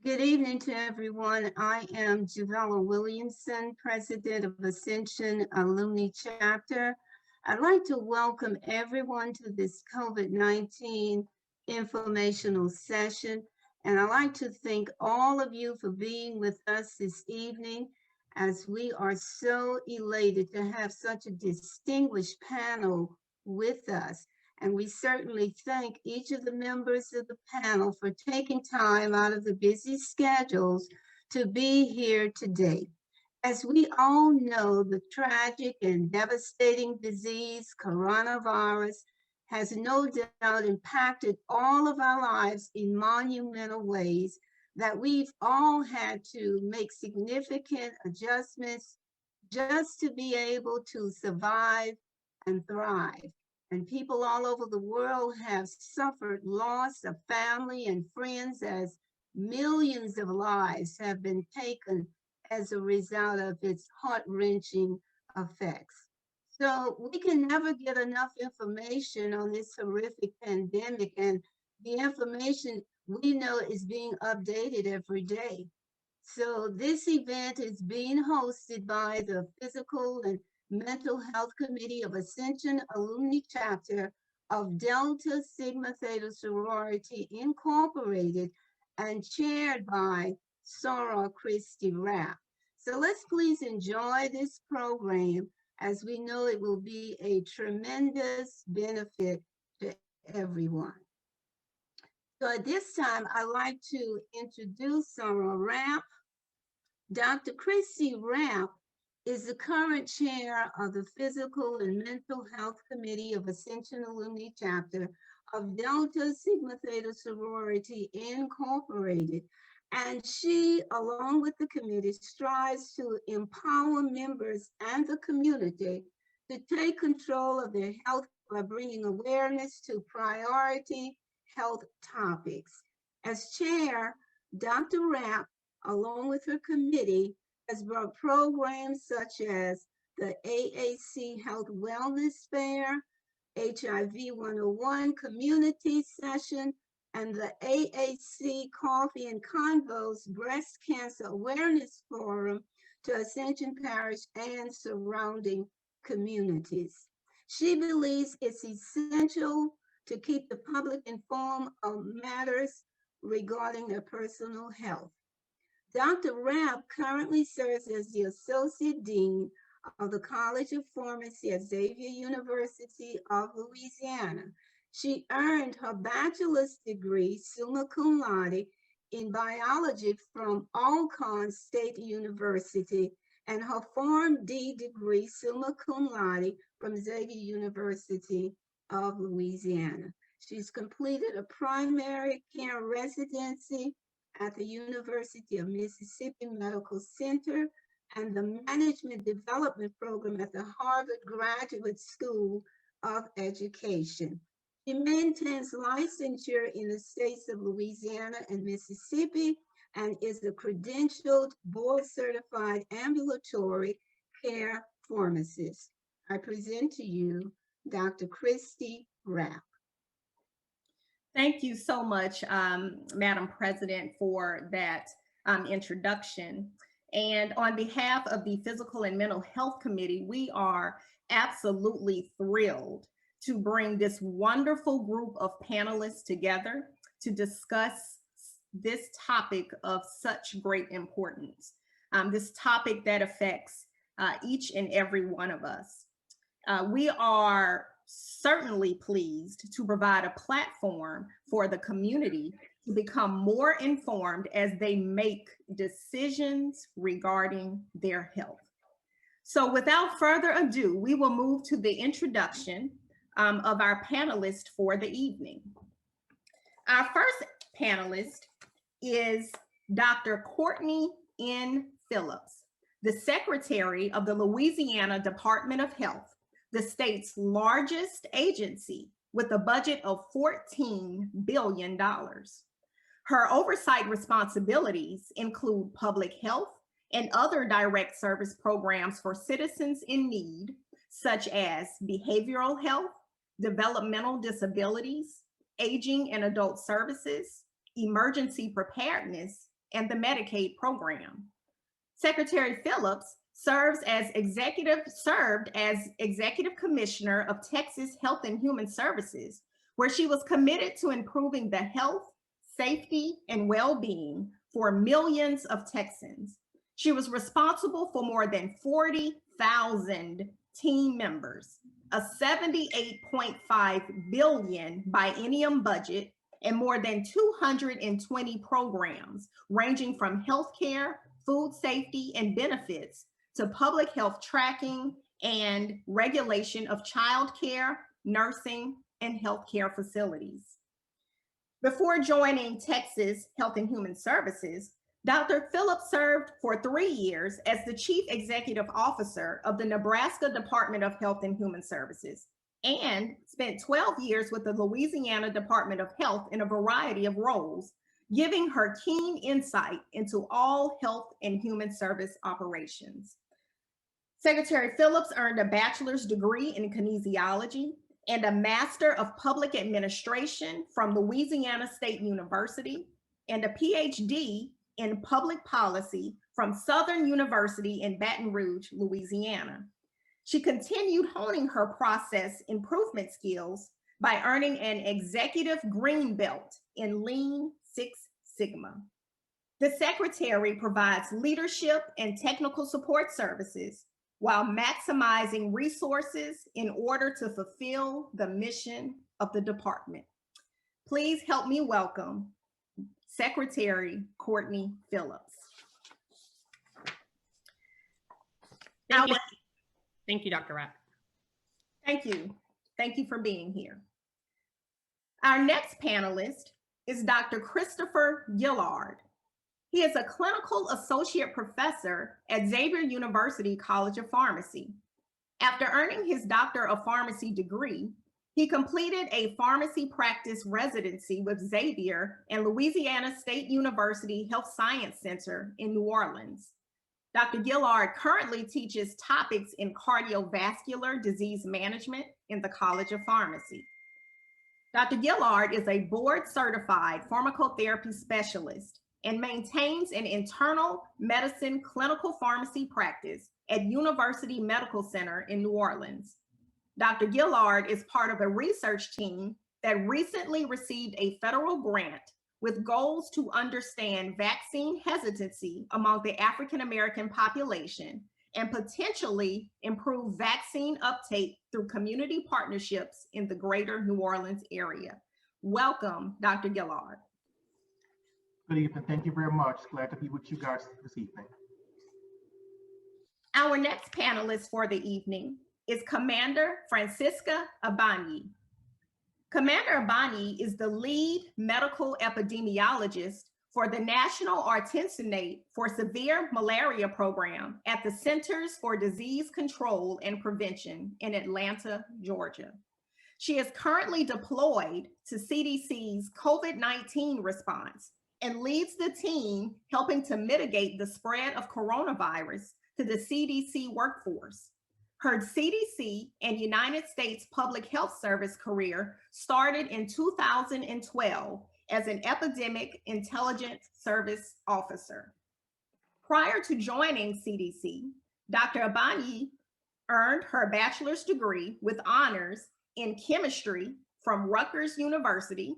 Good evening to everyone. I am Javella Williamson, President of Ascension Alumni Chapter. I'd like to welcome everyone to this COVID-19 informational session, and I'd like to thank all of you for being with us this evening, as we are so elated to have such a distinguished panel with us. And we certainly thank each of the members of the panel for taking time out of the busy schedules to be here today. As we all know, the tragic and devastating disease, coronavirus, has no doubt impacted all of our lives in monumental ways that we've all had to make significant adjustments just to be able to survive and thrive. And people all over the world have suffered loss of family and friends, as millions of lives have been taken as a result of its heart-wrenching effects. So we can never get enough information on this horrific pandemic, and the information we know is being updated every day. So this event is being hosted by the Physical and Mental Health Committee of Ascension Alumni Chapter of Delta Sigma Theta Sorority Incorporated and chaired by Sarah Christie Rapp. So let's please enjoy this program, as we know it will be a tremendous benefit to everyone. So at this time, I'd like to introduce Sarah Rapp. Dr. Christie Rapp is the current chair of the Physical and Mental Health Committee of Ascension Alumni Chapter of Delta Sigma Theta Sorority Incorporated. And she, along with the committee, strives to empower members and the community to take control of their health by bringing awareness to priority health topics. As chair, Dr. Rapp, along with her committee, has brought programs such as the AAC Health Wellness Fair, HIV 101 Community Session, and the AAC Coffee and Convos Breast Cancer Awareness Forum to Ascension Parish and surrounding communities. She believes it's essential to keep the public informed of matters regarding their personal health. Dr. Rapp currently serves as the Associate Dean of the College of Pharmacy at Xavier University of Louisiana. She earned her bachelor's degree, summa cum laude, in biology from Alcorn State University, and her PharmD degree, summa cum laude, from Xavier University of Louisiana. She's completed a primary care residency at the University of Mississippi Medical Center and the Management Development Program at the Harvard Graduate School of Education. She maintains licensure in the states of Louisiana and Mississippi and is a credentialed, board-certified ambulatory care pharmacist. I present to you Dr. Christie Rapp. Thank you so much, Madam President, for that introduction. And on behalf of the Physical and Mental Health Committee, we are absolutely thrilled to bring this wonderful group of panelists together to discuss this topic of such great importance, this topic that affects each and every one of us. We are certainly pleased to provide a platform for the community to become more informed as they make decisions regarding their health. So without further ado, we will move to the introduction of our panelists for the evening. Our first panelist is Dr. Courtney N. Phillips, the Secretary of the Louisiana Department of Health, the state's largest agency with a budget of $14 billion. Her oversight responsibilities include public health and other direct service programs for citizens in need, such as behavioral health, developmental disabilities, aging and adult services, emergency preparedness, and the Medicaid program. Secretary Phillips served as Executive Commissioner of Texas Health and Human Services, where she was committed to improving the health, safety, and well-being for millions of Texans. She was responsible for more than 40,000 team members, a $78.5 billion biennium budget, and more than 220 programs ranging from healthcare, food safety and benefits to public health tracking and regulation of childcare, nursing, and healthcare facilities. Before joining Texas Health and Human Services, Dr. Phillips served for 3 years as the Chief Executive Officer of the Nebraska Department of Health and Human Services and spent 12 years with the Louisiana Department of Health in a variety of roles, giving her keen insight into all health and human service operations. Secretary Phillips earned a bachelor's degree in kinesiology and a Master of Public Administration from Louisiana State University and a PhD in public policy from Southern University in Baton Rouge, Louisiana. She continued honing her process improvement skills by earning an executive green belt in Lean Six Sigma. The secretary provides leadership and technical support services while maximizing resources in order to fulfill the mission of the department. Please help me welcome Secretary Courtney Phillips. Thank you, Dr. Rapp. Thank you. Thank you for being here. Our next panelist is Dr. Christopher Gillard. He is a clinical associate professor at Xavier University College of Pharmacy. After earning his Doctor of Pharmacy degree, he completed a pharmacy practice residency with Xavier and Louisiana State University Health Science Center in New Orleans. Dr. Gillard currently teaches topics in cardiovascular disease management in the College of Pharmacy. Dr. Gillard is a board-certified pharmacotherapy specialist and maintains an internal medicine clinical pharmacy practice at University Medical Center in New Orleans. Dr. Gillard is part of a research team that recently received a federal grant with goals to understand vaccine hesitancy among the African American population and potentially improve vaccine uptake through community partnerships in the greater New Orleans area. Welcome, Dr. Gillard. Good evening. Thank you very much. Glad to be with you guys this evening. Our next panelist for the evening is Commander Francisca Abani. Commander Abani is the lead medical epidemiologist for the National Artesunate for Severe Malaria Program at the Centers for Disease Control and Prevention in Atlanta, Georgia. She is currently deployed to CDC's COVID-19 response and leads the team helping to mitigate the spread of coronavirus to the CDC workforce. Her CDC and United States Public Health Service career started in 2012 as an epidemic intelligence service officer. Prior to joining CDC, Dr. Abani earned her bachelor's degree with honors in chemistry from Rutgers University,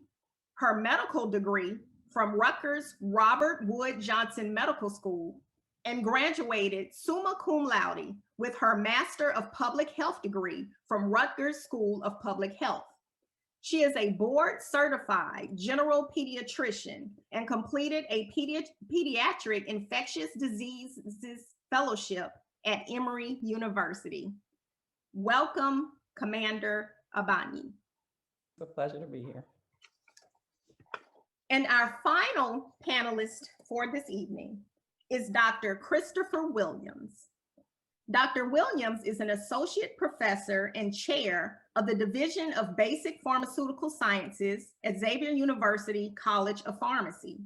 her medical degree from Rutgers Robert Wood Johnson Medical School, and graduated summa cum laude with her Master of Public Health degree from Rutgers School of Public Health. She is a board-certified general pediatrician and completed a pediatric infectious diseases fellowship at Emory University. Welcome, Commander Abani. It's a pleasure to be here. And our final panelist for this evening is Dr. Christopher Williams. Dr. Williams is an associate professor and chair of the Division of Basic Pharmaceutical Sciences at Xavier University College of Pharmacy.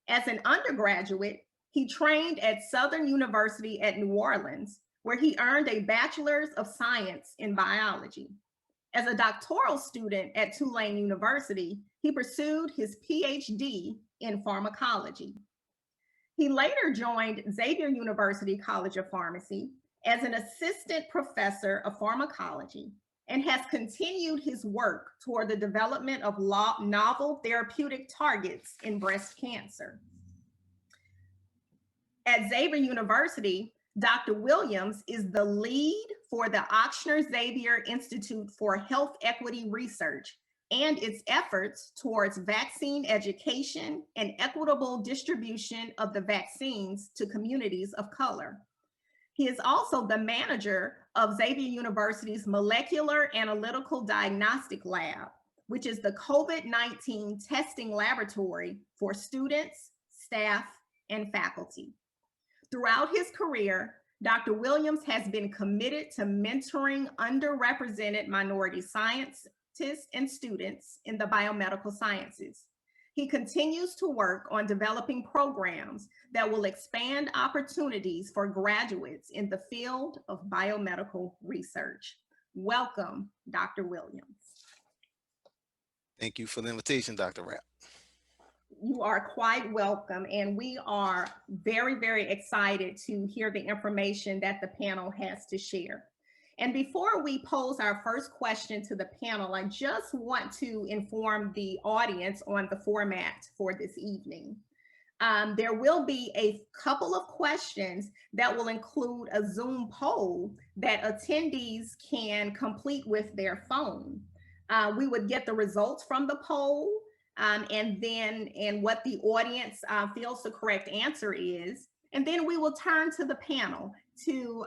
As an undergraduate, he trained at Southern University at New Orleans, where he earned a Bachelor's of Science in Biology. As a doctoral student at Tulane University, he pursued his PhD in pharmacology. He later joined Xavier University College of Pharmacy as an assistant professor of pharmacology and has continued his work toward the development of novel therapeutic targets in breast cancer. At Xavier University, Dr. Williams is the lead for the Ochsner-Xavier Institute for Health Equity Research and its efforts towards vaccine education and equitable distribution of the vaccines to communities of color. He is also the manager of Xavier University's Molecular Analytical Diagnostic Lab, which is the COVID-19 testing laboratory for students, staff, and faculty. Throughout his career, Dr. Williams has been committed to mentoring underrepresented minority scientists and students in the biomedical sciences. He continues to work on developing programs that will expand opportunities for graduates in the field of biomedical research. Welcome, Dr. Williams. Thank you for the invitation, Dr. Rapp. You are quite welcome, and we are very, very excited to hear the information that the panel has to share. And before we pose our first question to the panel, I just want to inform the audience on the format for this evening. There will be a couple of questions that will include a Zoom poll that attendees can complete with their phone. We would get the results from the poll and what the audience feels the correct answer is. And then we will turn to the panel to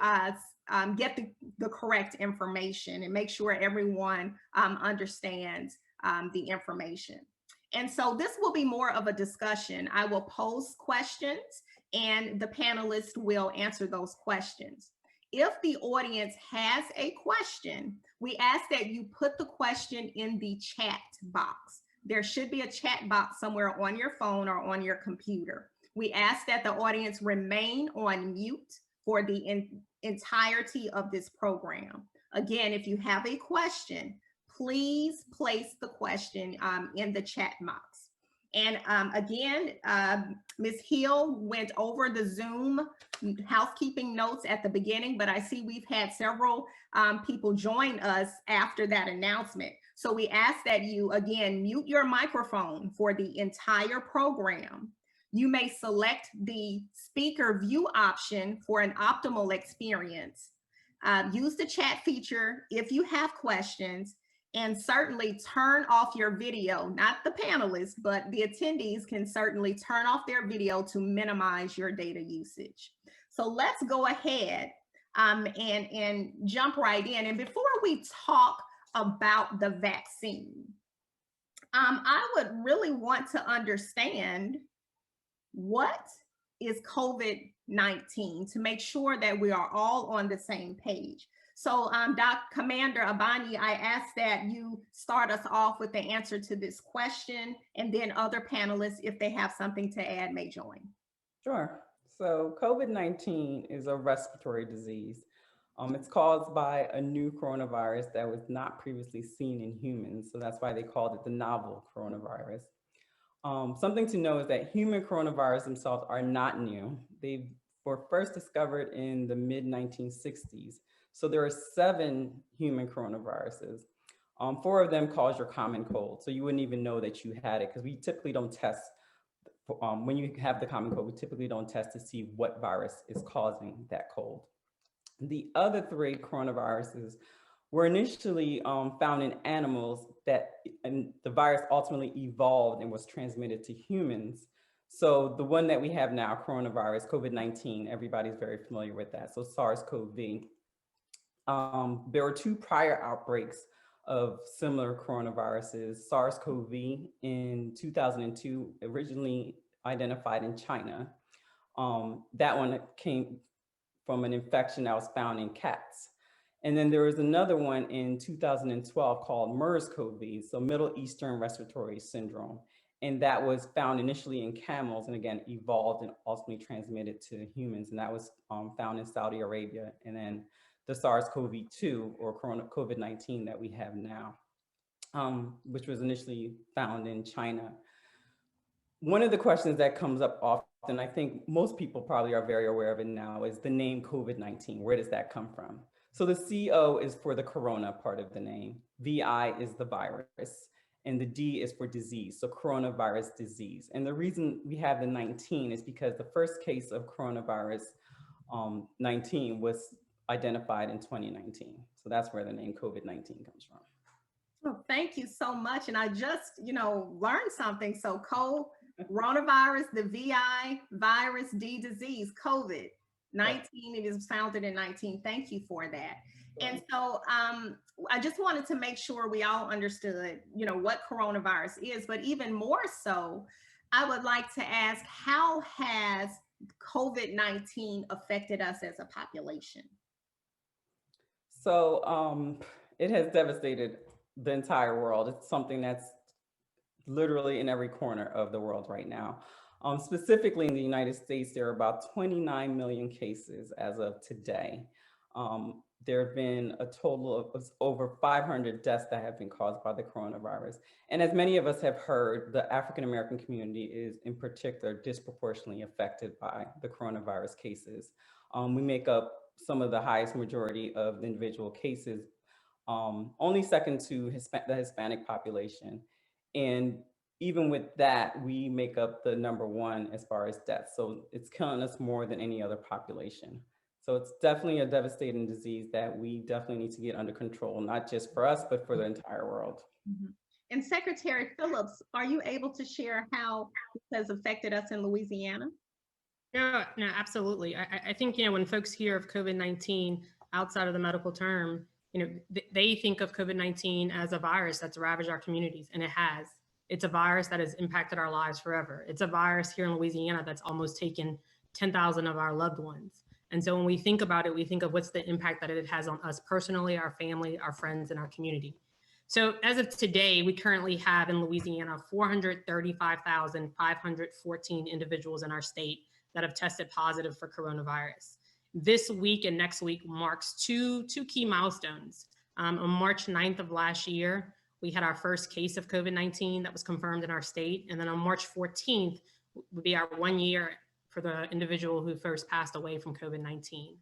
get the correct information and make sure everyone understands the information. And so this will be more of a discussion. I will pose questions and the panelists will answer those questions. If the audience has a question, we ask that you put the question in the chat box. There should be a chat box somewhere on your phone or on your computer. We ask that the audience remain on mute for the entirety of this program. Again, if you have a question, please place the question in the chat box. And again, Ms. Hill went over the Zoom housekeeping notes at the beginning, but I see we've had several people join us after that announcement. So we ask that you, again, mute your microphone for the entire program. You may select the speaker view option for an optimal experience. Use the chat feature if you have questions, and certainly turn off your video, not the panelists, but the attendees can certainly turn off their video to minimize your data usage. So let's go ahead and jump right in. And before we talk about the vaccine, I would really want to understand what is COVID-19 to make sure that we are all on the same page. So Commander Abani, I ask that you start us off with the answer to this question, and then other panelists, if they have something to add, may join. Sure. So COVID-19 is a respiratory disease. It's caused by a new coronavirus that was not previously seen in humans. So that's why they called it the novel coronavirus. Something to know is that human coronaviruses themselves are not new. They were first discovered in the mid-1960s. So there are 7 human coronaviruses. 4 of them cause your common cold. So you wouldn't even know that you had it, because we typically don't test. When you have the common cold, we typically don't test to see what virus is causing that cold. The other 3 coronaviruses were initially found in animals and the virus ultimately evolved and was transmitted to humans. So the one that we have now, coronavirus, COVID-19, everybody's very familiar with that. So SARS-CoV. There were 2 prior outbreaks of similar coronaviruses. SARS-CoV in 2002, originally identified in China. That one came from an infection that was found in cats. And then there was another one in 2012 called MERS-CoV, so Middle Eastern Respiratory Syndrome. And that was found initially in camels and again, evolved and ultimately transmitted to humans. And that was found in Saudi Arabia. And then the SARS-CoV-2 or COVID-19 that we have now, which was initially found in China. One of the questions that comes up often and I think most people probably are very aware of it now, is the name COVID-19. Where does that come from? So the CO is for the corona part of the name. VI is the virus, and the D is for disease, so coronavirus disease. And the reason we have the 19 is because the first case of coronavirus 19 was identified in 2019. So that's where the name COVID-19 comes from. Well, thank you so much. And I just, learned something. So coronavirus, the VI, virus, D, disease, COVID-19, it was founded in 19. Thank you for that. And so I just wanted to make sure we all understood, what coronavirus is, but even more so, I would like to ask, how has COVID-19 affected us as a population? So it has devastated the entire world. It's something that's literally in every corner of the world right now. Specifically in the United States, there are about 29 million cases as of today. There have been a total of over 500 deaths that have been caused by the coronavirus. And as many of us have heard, the African-American community is in particular disproportionately affected by the coronavirus cases. We make up some of the highest majority of the individual cases, only second to the Hispanic population. And even with that, we make up the number one as far as deaths. So it's killing us more than any other population. So it's definitely a devastating disease that we definitely need to get under control, not just for us, but for the entire world. Mm-hmm. And Secretary Phillips, are you able to share how it has affected us in Louisiana? Yeah, no, absolutely. I think, when folks hear of COVID-19 outside of the medical term, they think of COVID-19 as a virus that's ravaged our communities, and it has. It's a virus that has impacted our lives forever. It's a virus here in Louisiana that's almost taken 10,000 of our loved ones. And so when we think about it, we think of what's the impact that it has on us personally, our family, our friends, and our community. So as of today, we currently have in Louisiana 435,514 individuals in our state that have tested positive for coronavirus. This week and next week marks two key milestones. On March 9th of last year, we had our first case of COVID-19 that was confirmed in our state. And then on March 14th would be our 1 year for the individual who first passed away from COVID-19.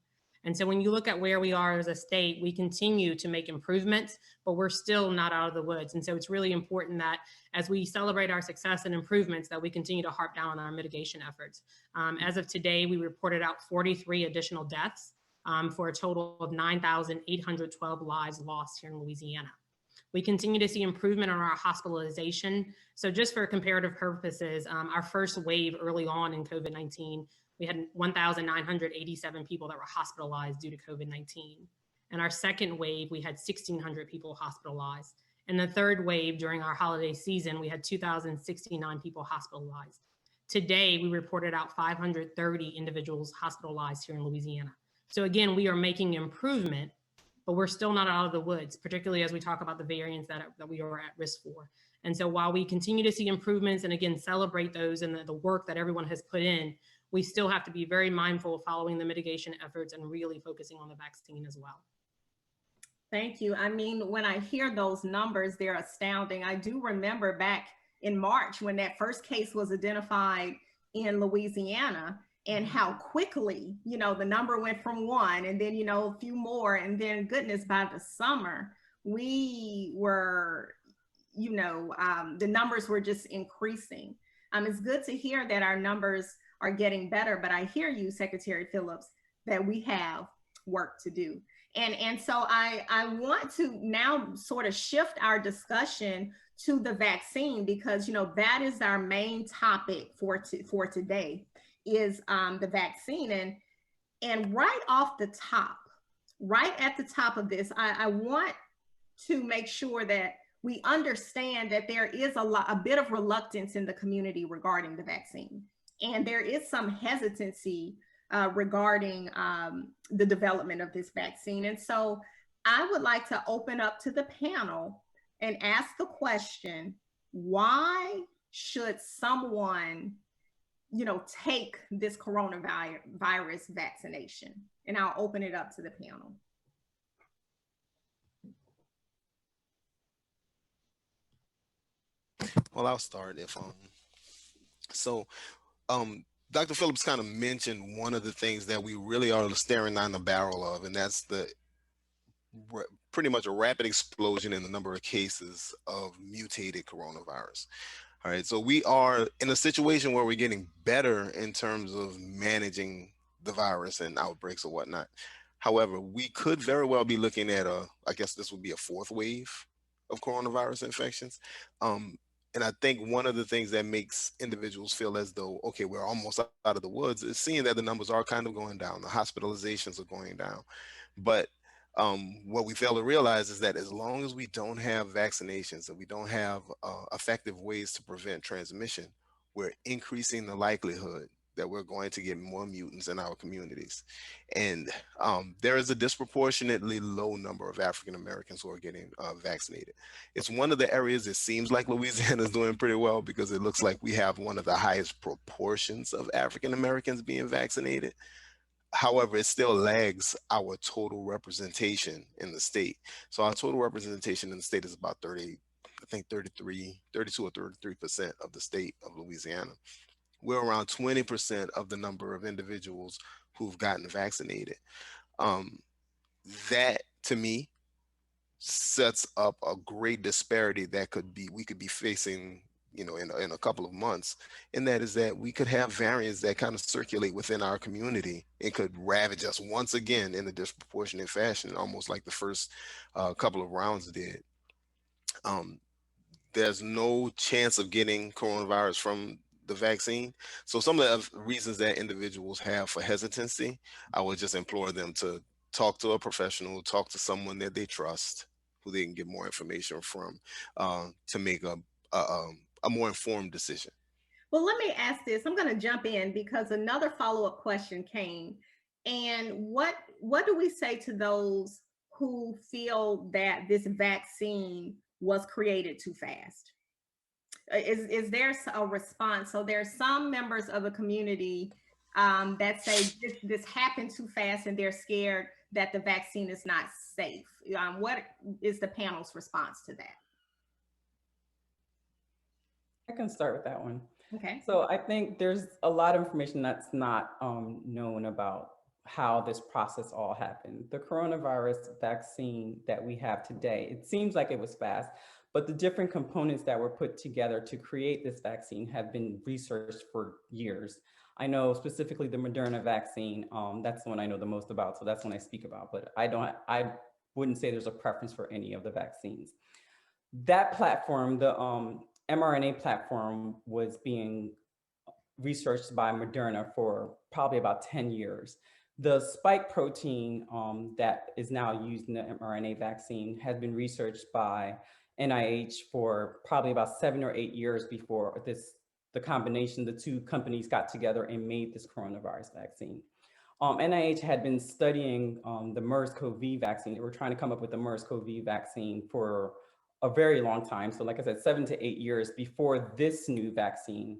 And so when you look at where we are as a state, we continue to make improvements, but we're still not out of the woods. And so it's really important that as we celebrate our success and improvements, that we continue to harp down on our mitigation efforts. As of today, we reported out 43 additional deaths for a total of 9,812 lives lost here in Louisiana. We continue to see improvement on our hospitalization. So just for comparative purposes, our first wave early on in COVID-19, we had 1,987 people that were hospitalized due to COVID-19. And our second wave, we had 1,600 people hospitalized. And the third wave during our holiday season, we had 2,069 people hospitalized. Today, we reported out 530 individuals hospitalized here in Louisiana. So again, we are making improvement, but we're still not out of the woods, particularly as we talk about the variants that we are at risk for. And so while we continue to see improvements and again, celebrate those and the work that everyone has put in, we still have to be very mindful of following the mitigation efforts and really focusing on the vaccine as well. Thank you. I mean, when I hear those numbers, they're astounding. I do remember back in March when that first case was identified in Louisiana and how quickly, the number went from 1 and then, a few more. And then goodness, by the summer, we were, the numbers were just increasing. It's good to hear that our numbers are getting better, but I hear you, Secretary Phillips, that we have work to do. And so I want to now sort of shift our discussion to the vaccine because, that is our main topic for today is the vaccine. And right off the top, right at the top of this, I want to make sure that we understand that there is a bit of reluctance in the community regarding the vaccine. And there is some hesitancy regarding the development of this vaccine. And so I would like to open up to the panel and ask the question, why should someone, take this coronavirus vaccination? And I'll open it up to the panel. Well, I'll start if Dr. Phillips kind of mentioned one of the things that we really are staring down the barrel of, and that's the pretty much a rapid explosion in the number of cases of mutated coronavirus. All right, so we are in a situation where we're getting better in terms of managing the virus and outbreaks or whatnot. However, we could very well be looking at I guess this would be a fourth wave of coronavirus infections. And I think one of the things that makes individuals feel as though, okay, we're almost out of the woods is seeing that the numbers are kind of going down, the hospitalizations are going down. But what we fail to realize is that as long as we don't have vaccinations and we don't have effective ways to prevent transmission, we're increasing the likelihood that we're going to get more mutants in our communities. And there is a disproportionately low number of African Americans who are getting vaccinated. It's one of the areas it seems like Louisiana is doing pretty well because it looks like we have one of the highest proportions of African Americans being vaccinated. However, it still lags our total representation in the state. So our total representation in the state is about 30, I think 32 or 33% of the state of Louisiana. We're around 20% of the number of individuals who've gotten vaccinated. That to me sets up a great disparity that we could be facing, in a couple of months. And that is that we could have variants that kind of circulate within our community and could ravage us once again in a disproportionate fashion, almost like the first couple of rounds did. There's no chance of getting coronavirus from the vaccine. So some of the reasons that individuals have for hesitancy, I would just implore them to talk to a professional, talk to someone that they trust, who they can get more information from, to make a more informed decision. Well, let me ask this. I'm going to jump in because another follow-up question came. And what do we say to those who feel that this vaccine was created too fast? Is there a response? So there's some members of the community that say this happened too fast and they're scared that the vaccine is not safe. What is the panel's response to that? I can start with that one. Okay. So I think there's a lot of information that's not known about how this process all happened. The coronavirus vaccine that we have today, it seems like it was fast, but the different components that were put together to create this vaccine have been researched for years. I know specifically the Moderna vaccine, that's the one I know the most about, so that's one I speak about, but I wouldn't say there's a preference for any of the vaccines. That platform, the mRNA platform, was being researched by Moderna for probably about 10 years. The spike protein that is now used in the mRNA vaccine has been researched by NIH for probably about 7 or 8 years before the combination, the two companies got together and made this coronavirus vaccine. NIH had been studying the MERS-CoV vaccine. They were trying to come up with the MERS-CoV vaccine for a very long time. So like I said, 7 to 8 years before this new vaccine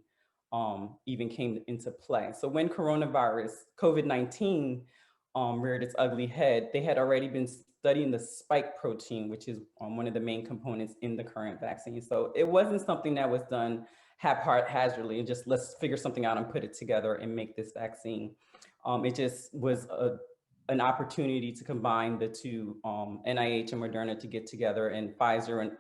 even came into play. So when COVID-19 reared its ugly head, they had already been studying the spike protein, which is one of the main components in the current vaccine. So it wasn't something that was done haphazardly and just let's figure something out and put it together and make this vaccine. It just was an opportunity to combine the two, NIH and Moderna to get together, and Pfizer and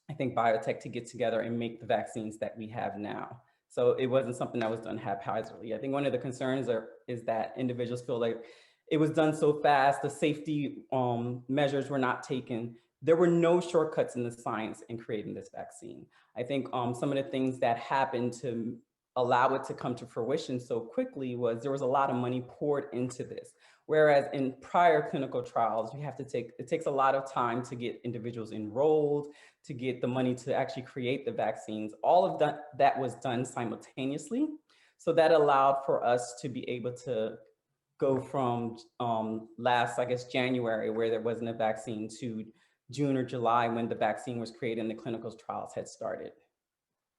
I think biotech to get together and make the vaccines that we have now. So it wasn't something that was done haphazardly. I think one of the concerns is that individuals feel like it was done so fast, the safety measures were not taken. There were no shortcuts in the science in creating this vaccine. I think some of the things that happened to allow it to come to fruition so quickly was there was a lot of money poured into this. Whereas in prior clinical trials, it takes a lot of time to get individuals enrolled, to get the money to actually create the vaccines. All of that was done simultaneously. So that allowed for us to be able to go from last, I guess, January, where there wasn't a vaccine, to June or July when the vaccine was created and the clinical trials had started.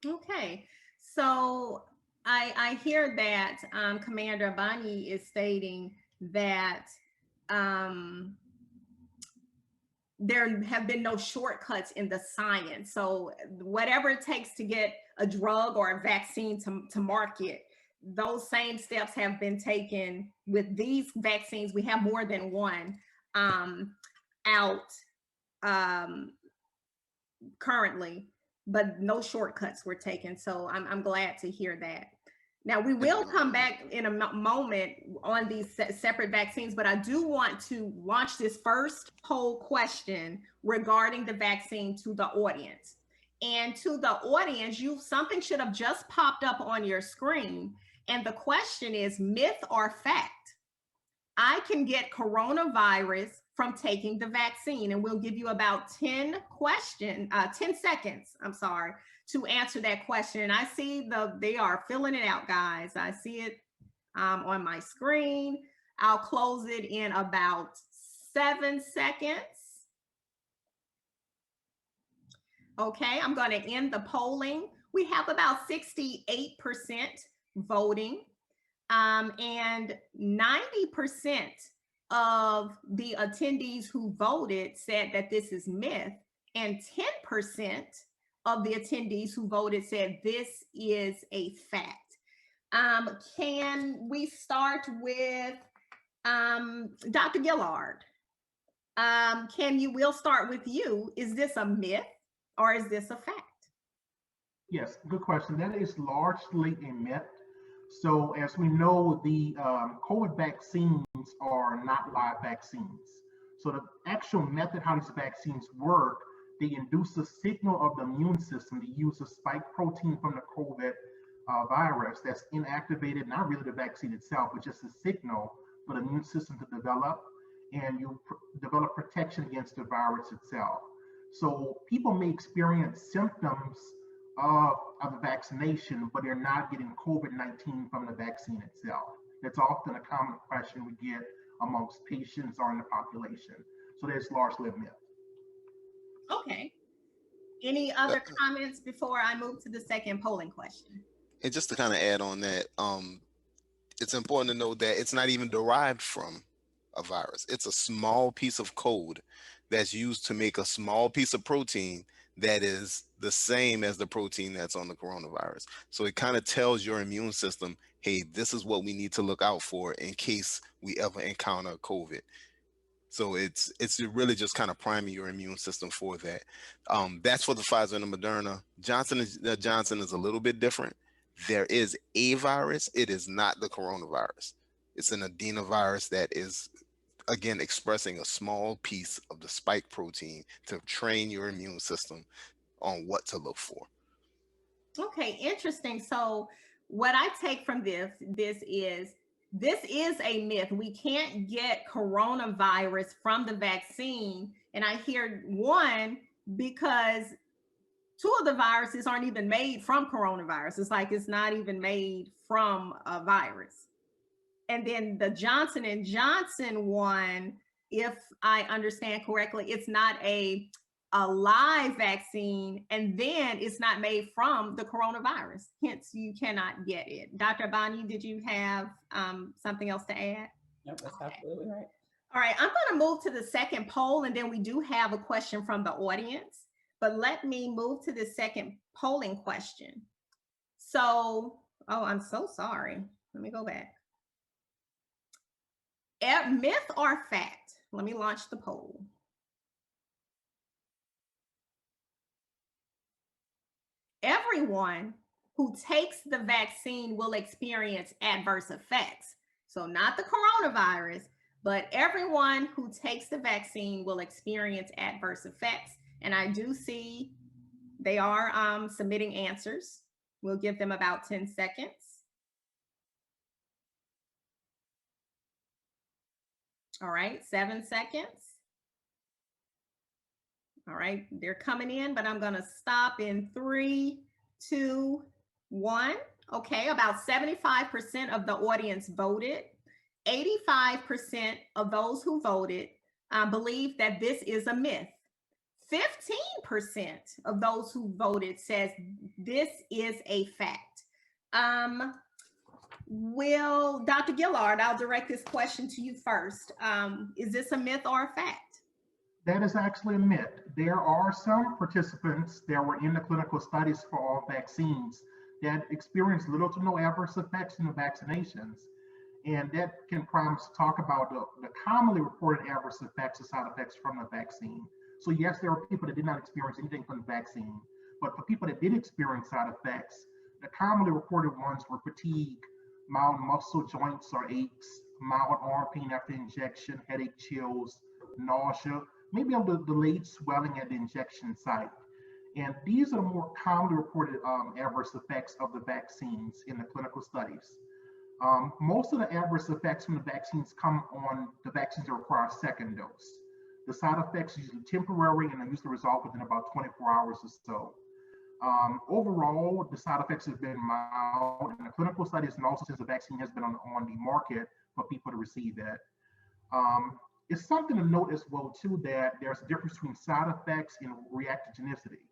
Okay, so I hear that Commander Abani is stating that there have been no shortcuts in the science. So whatever it takes to get a drug or a vaccine to market, those same steps have been taken with these vaccines. We have more than one out currently, but no shortcuts were taken. So I'm glad to hear that. Now, we will come back in a moment on these separate vaccines, but I do want to launch this first poll question regarding the vaccine to the audience. And to the audience, something should have just popped up on your screen. And the question is, myth or fact? I can get coronavirus from taking the vaccine, and we'll give you about 10 seconds, to answer that question. And I see they are filling it out, guys. I see it on my screen. I'll close it in about 7 seconds. Okay, I'm going to end the polling. We have about 68% voting, and 90% of the attendees who voted said that this is myth, and 10% of the attendees who voted said this is a fact. Can we start with Dr. Gillard? We'll start with you. Is this a myth or is this a fact? Yes, good question. That is largely a myth. So as we know, the COVID vaccines are not live vaccines. So the actual method how these vaccines work, they induce a signal of the immune system to use a spike protein from the COVID virus that's inactivated, not really the vaccine itself, but just a signal for the immune system to develop, and you develop protection against the virus itself. So people may experience symptoms of a vaccination, but they're not getting COVID-19 from the vaccine itself. That's often a common question we get amongst patients or in the population. So that's largely a myth. Okay. Any other comments before I move to the second polling question? And just to kind of add on that, it's important to know that it's not even derived from a virus. It's a small piece of code that's used to make a small piece of protein that is the same as the protein that's on the coronavirus. So it kind of tells your immune system, hey, this is what we need to look out for in case we ever encounter COVID. So it's really just kind of priming your immune system for that. That's for the Pfizer and the Moderna. Johnson is a little bit different. There is a virus. It is not the coronavirus. It's an adenovirus that is, again, expressing a small piece of the spike protein to train your immune system on what to look for. Okay, interesting. So what I take from this is a myth. We can't get coronavirus from the vaccine. And I hear one, because two of the viruses aren't even made from coronavirus. It's like it's not even made from a virus. And then the Johnson & Johnson one, if I understand correctly, it's not a live vaccine, and then it's not made from the coronavirus. Hence, you cannot get it. Dr. Abani, did you have something else to add? Nope, that's absolutely right. All right, I'm going to move to the second poll, and then we do have a question from the audience. But let me move to the second polling question. So, I'm so sorry. Let me go back. Myth or fact? Let me launch the poll. Everyone who takes the vaccine will experience adverse effects. So not the coronavirus, but everyone who takes the vaccine will experience adverse effects. And I do see they are submitting answers. We'll give them about 10 seconds. All right, 7 seconds. All right, they're coming in, but I'm gonna stop in 3, 2, 1. Okay, about 75% of the audience voted. 85% of those who voted believe that this is a myth. 15% of those who voted says this is a fact. Will Dr. Gillard, I'll direct this question to you first. Is this a myth or a fact? That is actually a myth. There are some participants that were in the clinical studies for all vaccines that experience little to no adverse effects from the vaccinations. And that can prompt us to talk about the commonly reported adverse effects or side effects from the vaccine. So yes, there are people that did not experience anything from the vaccine, but for people that did experience side effects, the commonly reported ones were fatigue, mild muscle joints or aches, mild arm pain after injection, headache, chills, nausea, maybe a little delayed swelling at the injection site. And these are the more commonly reported adverse effects of the vaccines in the clinical studies. Most of the adverse effects from the vaccines come on the vaccines that require a second dose. The side effects are usually temporary and they usually resolve within about 24 hours or so. Overall, the side effects have been mild in the clinical studies and also since the vaccine has been on the market for people to receive it. It's something to note as well too that there's a difference between side effects and reactogenicity.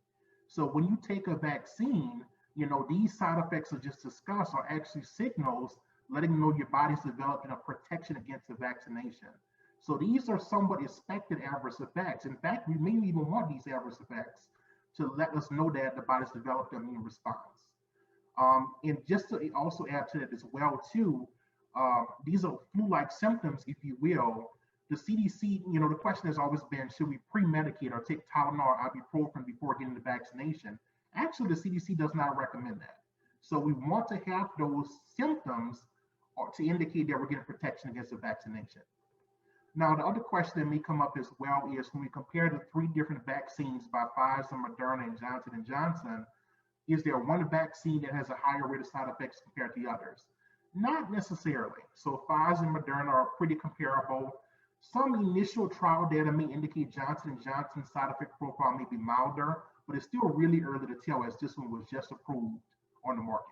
So when you take a vaccine, these side effects are just discussed are actually signals letting you know your body's developing a protection against the vaccination. So these are somewhat expected adverse effects. In fact, we may even want these adverse effects to let us know that the body's developed an immune response. And just to also add to that as well too, these are flu-like symptoms, if you will. The CDC, the question has always been, should we pre-medicate or take Tylenol or ibuprofen before getting the vaccination? Actually, the CDC does not recommend that. So we want to have those symptoms or to indicate that we're getting protection against the vaccination. Now, the other question that may come up as well is when we compare the 3 different vaccines by Pfizer, Moderna, and Johnson & Johnson, is there one vaccine that has a higher rate of side effects compared to the others? Not necessarily. So Pfizer and Moderna are pretty comparable. Some initial trial data may indicate Johnson & Johnson's side effect profile may be milder, but it's still really early to tell as this one was just approved on the market.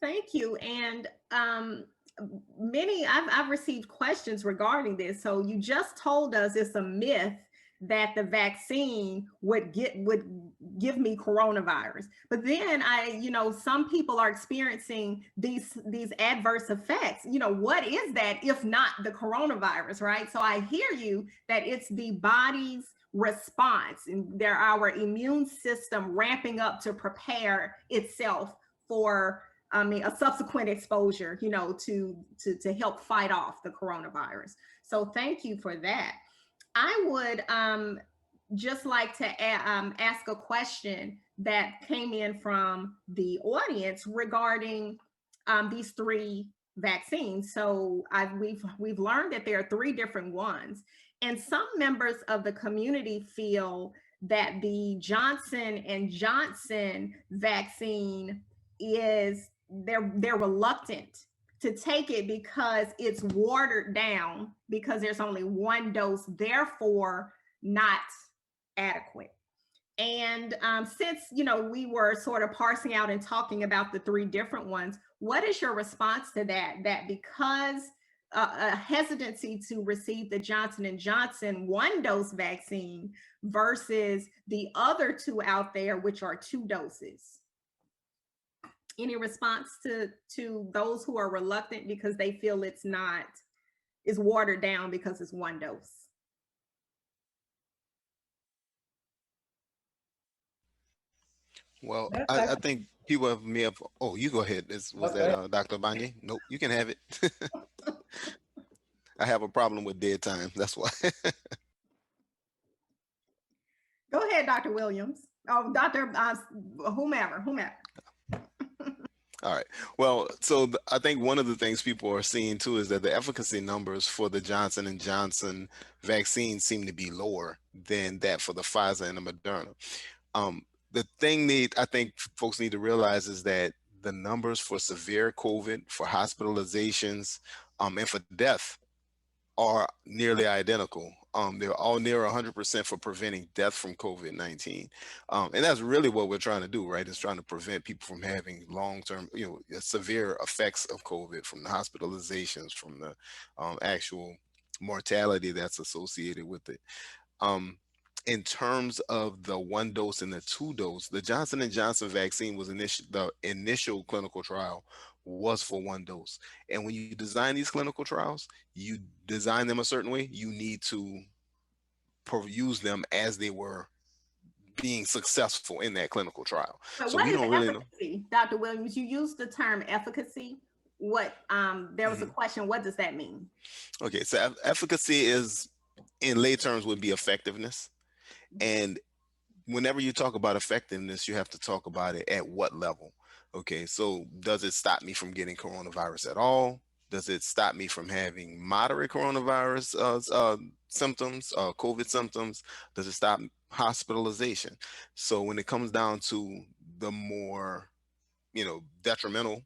Thank you. And I've received questions regarding this. So you just told us it's a myth that the vaccine would give me coronavirus. But then some people are experiencing these adverse effects. What is that if not the coronavirus, right? So I hear you that it's the body's response and our immune system ramping up to prepare itself for a subsequent exposure, to help fight off the coronavirus. So thank you for that. I would just like to ask a question that came in from the audience regarding these 3 vaccines. So we've learned that there are 3 different ones, and some members of the community feel that the Johnson & Johnson vaccine they're reluctant to take it because it's watered down because there's only 1 dose, therefore not adequate. And since we were sort of parsing out and talking about the 3 different ones, what is your response to that because a hesitancy to receive the Johnson & Johnson 1-dose vaccine versus the other 2 out there, which are 2 doses? Any response to those who are reluctant because they feel it's watered down because it's 1 dose? Well, I think people may have, oh, you go ahead. Was that Dr. Banye? Nope, you can have it. I have a problem with dead time, that's why. Go ahead, Dr. Williams. Oh, Dr. Whomever. All right. Well, so I think one of the things people are seeing too is that the efficacy numbers for the Johnson & Johnson vaccine seem to be lower than that for the Pfizer and the Moderna. The thing I think folks need to realize is that the numbers for severe COVID, for hospitalizations, and for death are nearly identical. They're all near 100% for preventing death from COVID-19. And that's really what we're trying to do, right? Is trying to prevent people from having long-term, severe effects of COVID, from the hospitalizations, from the actual mortality that's associated with it. In terms of the 1 dose and the 2 dose, the Johnson & Johnson vaccine was the initial clinical trial was for 1 dose. And when you design these clinical trials, you design them a certain way. You need to use them as they were being successful in that clinical trial. But So what we is don't really know. efficacy, Dr. Williams? You used the term efficacy. What, there was a question, what does that mean? Okay, so efficacy is, in lay terms, would be effectiveness. And whenever you talk about effectiveness, you have to talk about it at what level. Okay, so does it stop me from getting coronavirus at all? Does it stop me from having moderate coronavirus symptoms, COVID symptoms? Does it stop hospitalization? So when it comes down to the more, detrimental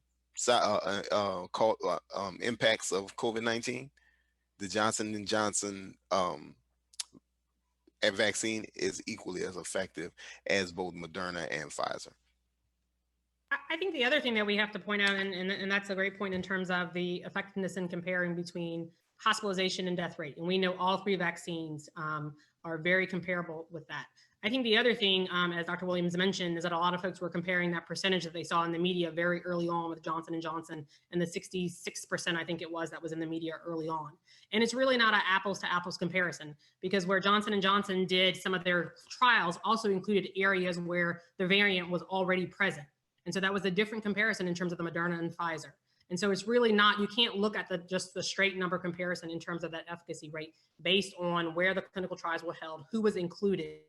impacts of COVID-19, the Johnson & Johnson vaccine is equally as effective as both Moderna and Pfizer. I think the other thing that we have to point out, and that's a great point in terms of the effectiveness in comparing between hospitalization and death rate. And we know all three vaccines are very comparable with that. I think the other thing, as Dr. Williams mentioned, is that a lot of folks were comparing that percentage that they saw in the media very early on with Johnson & Johnson and the 66%, I think it was, that was in the media early on. And it's really not an apples to apples comparison, because where Johnson & Johnson did some of their trials also included areas where the variant was already present. And so that was a different comparison in terms of the Moderna and Pfizer. And so it's really not, you can't look at just the straight number comparison in terms of that efficacy rate based on where the clinical trials were held, who was included,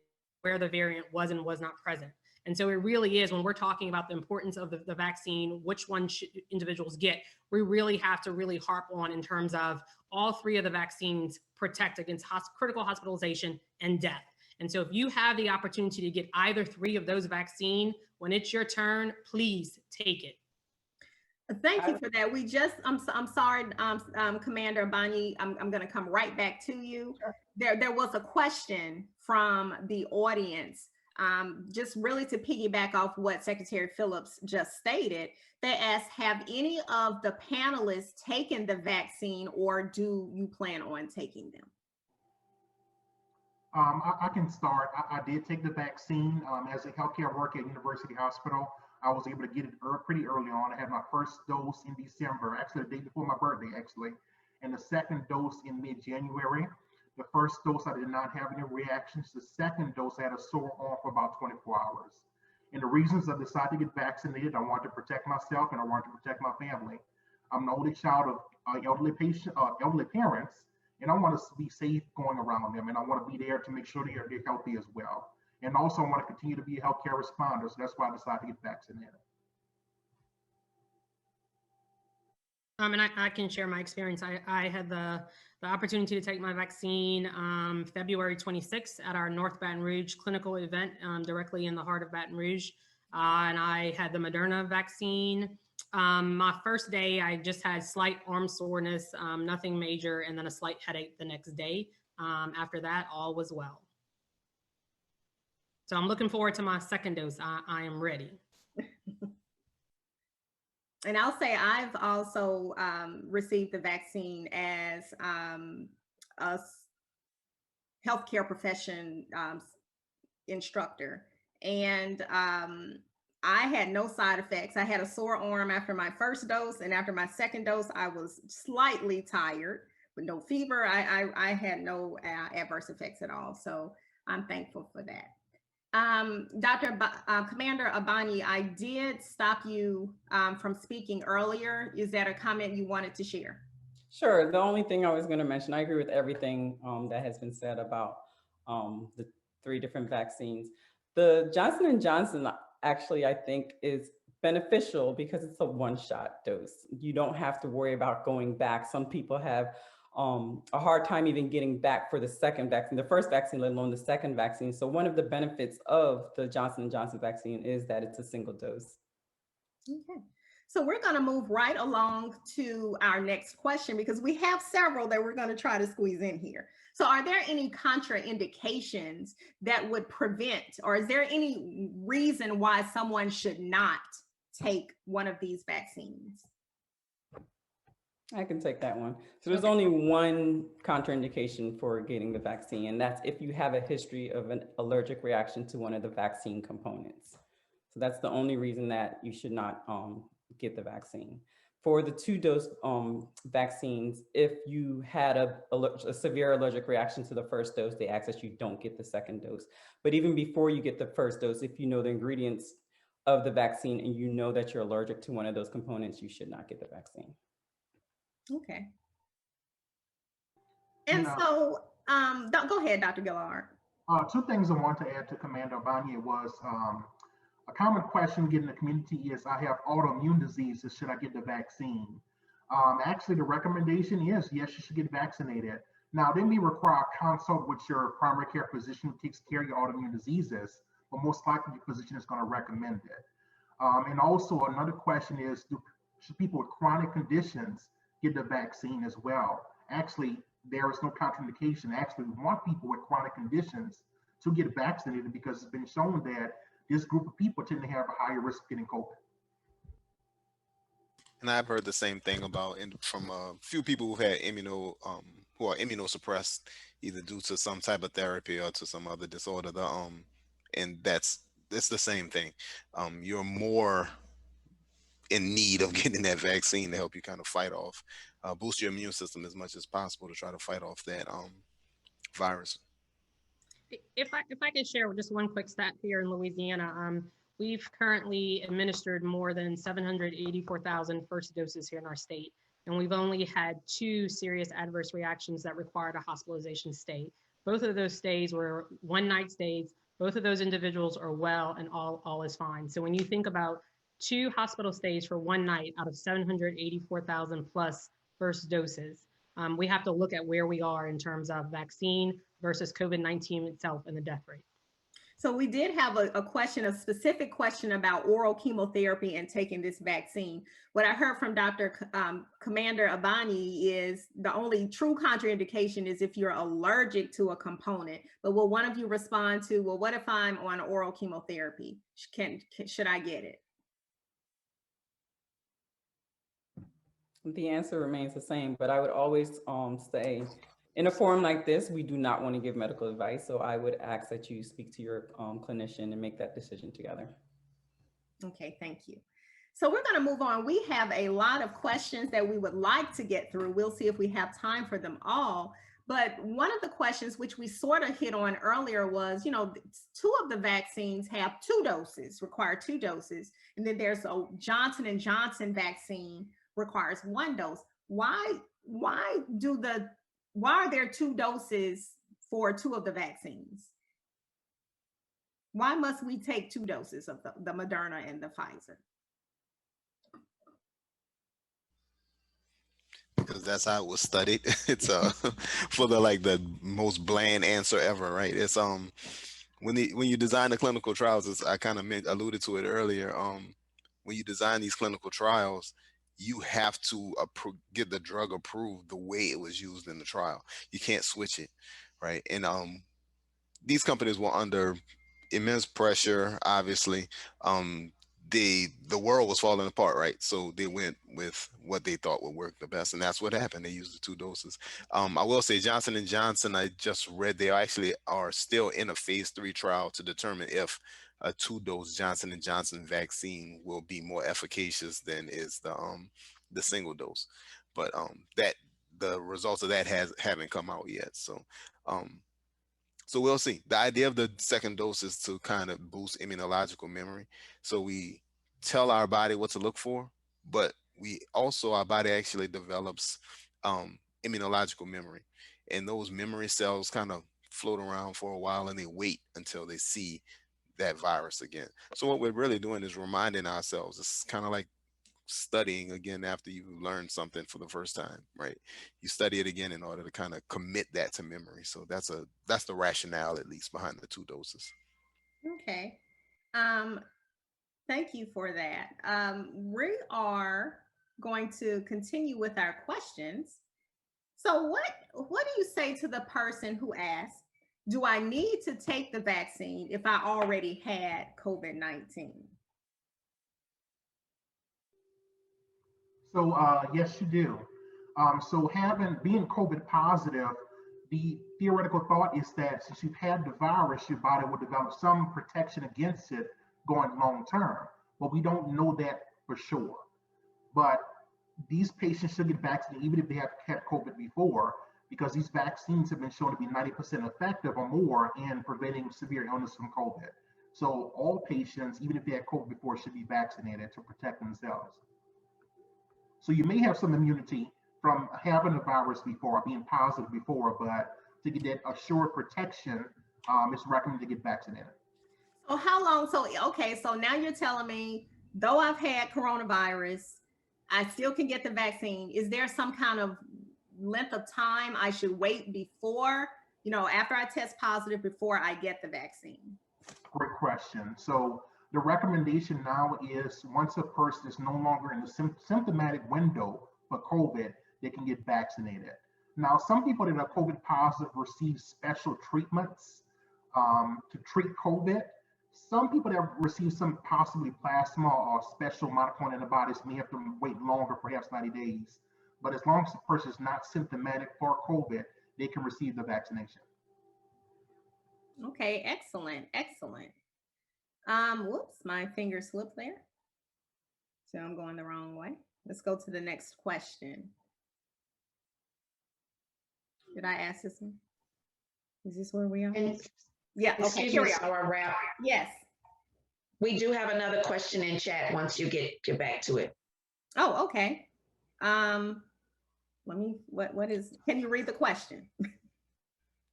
where the variant was and was not present. And so it really is, when we're talking about the importance of the vaccine, which one should individuals get, we really have to really harp on in terms of all three of the vaccines protect against critical hospitalization and death. And so if you have the opportunity to get either three of those vaccines, when it's your turn, please take it. Thank you for that. I'm sorry, Commander Abani, I'm going to come right back to you. Sure. There was a question from the audience, just really to piggyback off what Secretary Phillips just stated. They asked, have any of the panelists taken the vaccine, or do you plan on taking them? I can start. I did take the vaccine as a healthcare worker at University Hospital. I was able to get it pretty early on. I had my first dose in December, actually the day before my birthday, and the second dose in mid-January. The first dose, I did not have any reactions. The second dose, I had a sore arm for about 24 hours. And the reasons I decided to get vaccinated, I wanted to protect myself and I wanted to protect my family. I'm the only child of elderly parents, and I want to be safe going around them, and I want to be there to make sure they're healthy as well. And also, I want to continue to be a healthcare responder, so that's why I decided to get vaccinated. And I can share my experience. I had the opportunity to take my vaccine February 26th at our North Baton Rouge clinical event directly in the heart of Baton Rouge. And I had the Moderna vaccine. My first day, I just had slight arm soreness, nothing major, and then a slight headache the next day. After that, all was well. So I'm looking forward to my second dose. I am ready. And I'll say I've also received the vaccine as a healthcare profession instructor. And I had no side effects. I had a sore arm after my first dose, and after my second dose, I was slightly tired with no fever. I had no adverse effects at all. So I'm thankful for that. Commander Abani, I did stop you from speaking earlier. Is that a comment you wanted to share? Sure. The only thing I was going to mention, I agree with everything that has been said about the three different vaccines. The Johnson & Johnson actually, I think, is beneficial because it's a one-shot dose. You don't have to worry about going back. Some people have a hard time even getting back for the second vaccine, the first vaccine, let alone the second vaccine. So one of the benefits of the Johnson & Johnson vaccine is that it's a single dose. Okay. So we're going to move right along to our next question, because we have several that we're going to try to squeeze in here. So are there any contraindications that would prevent, or is there any reason why someone should not take one of these vaccines? I can take that one. So there's only one contraindication for getting the vaccine, and that's if you have a history of an allergic reaction to one of the vaccine components. So that's the only reason that you should not get the vaccine. for the 2-dose vaccines, if you had a severe allergic reaction to the first dose, they ask that you don't get the second dose. But even before you get the first dose, if you know the ingredients of the vaccine and you know that you're allergic to one of those components, you should not get the vaccine. Okay. And Yeah. so, go ahead, Dr. Gillard. Two things I want to add to Commander Abani was a common question getting in the community is, I have autoimmune diseases, should I get the vaccine? Actually, the recommendation is, yes, you should get vaccinated. Now, they may require a consult with your primary care physician who takes care of your autoimmune diseases, but most likely your physician is going to recommend it. And also another question is, should people with chronic conditions get the vaccine as well? Actually, there is no contraindication. Actually, we want people with chronic conditions to get vaccinated because it's been shown that this group of people tend to have a higher risk of getting COVID. And I've heard the same thing about from a few people who've had who are immunosuppressed, either due to some type of therapy or to some other disorder. And it's the same thing. You're more in need of getting that vaccine to help you kind of fight off, boost your immune system as much as possible to try to fight off that virus. If I could share just one quick stat here in Louisiana, we've currently administered more than 784,000 first doses here in our state, and we've only had 2 serious adverse reactions that required a hospitalization stay. Both of those stays were one-night stays. Both of those individuals are well and all is fine. So when you think about 2 hospital stays for one night out of 784,000 plus first doses, we have to look at where we are in terms of vaccine versus COVID-19 itself and the death rate. So we did have a specific question about oral chemotherapy and taking this vaccine. What I heard from Dr. Commander Abani is the only true contraindication is if you're allergic to a component. But will one of you respond to, well, what if I'm on oral chemotherapy? Should I get it? The answer remains the same, but I would always say, in a forum like this, we do not want to give medical advice. So I would ask that you speak to your clinician and make that decision together. Okay, thank you. So we're going to move on. We have a lot of questions that we would like to get through. We'll see if we have time for them all. But one of the questions which we sort of hit on earlier was, 2 of the vaccines have 2 doses, require 2 doses. And then there's a Johnson & Johnson vaccine requires 1 dose. Why are there 2 doses for 2 of the vaccines? Why must we take 2 doses of the Moderna and the Pfizer? Because that's how it was studied. It's for the most bland answer ever, right? It's when you design the clinical trials, I kind of alluded to it earlier. When you design these clinical trials, you have to get the drug approved the way it was used in the trial. You can't switch it, right? And these companies were under immense pressure, obviously. The world was falling apart, right? So they went with what they thought would work the best, and that's what happened. They used the 2 doses. I will say Johnson & Johnson, I just read they actually are still in a phase 3 trial to determine if a 2-dose Johnson & Johnson vaccine will be more efficacious than is the single dose. But that the results of that haven't come out yet. So we'll see. The idea of the second dose is to kind of boost immunological memory. So we tell our body what to look for, but our body actually develops immunological memory. And those memory cells kind of float around for a while and they wait until they see that virus again. So what we're really doing is reminding ourselves. It's kind of like studying again after you've learned something for the first time, right? You study it again in order to kind of commit that to memory. So that's the rationale, at least, behind the 2 doses. Okay. Thank you for that. We are going to continue with our questions. So what do you say to the person who asks, do I need to take the vaccine if I already had COVID-19? So yes, you do. So being COVID positive, the theoretical thought is that since you've had the virus, your body will develop some protection against it going long term. But we don't know that for sure. But these patients should get vaccinated even if they have had COVID before, because these vaccines have been shown to be 90% effective or more in preventing severe illness from COVID. So all patients, even if they had COVID before, should be vaccinated to protect themselves. So you may have some immunity from having the virus before, being positive before, but to get that assured protection, it's recommended to get vaccinated. So how long? So, okay, so now you're telling me, though I've had coronavirus, I still can get the vaccine. Is there some kind of length of time I should wait before, after I test positive, before I get the vaccine? Great question. So the recommendation now is once a person is no longer in the symptomatic window for COVID, they can get vaccinated. Now, some people that are COVID positive receive special treatments to treat COVID. Some people that receive some possibly plasma or special monoclonal antibodies may have to wait longer, perhaps 90 days. But as long as the person is not symptomatic for COVID, they can receive the vaccination. Okay, excellent, excellent. Whoops, my finger slipped there. So I'm going the wrong way. Let's go to the next question. Did I ask this one? Is this where we are? Yeah, okay, here we are. Our wrap. Yes. We do have another question in chat once you get back to it. Oh, okay. Let me, can you read the question?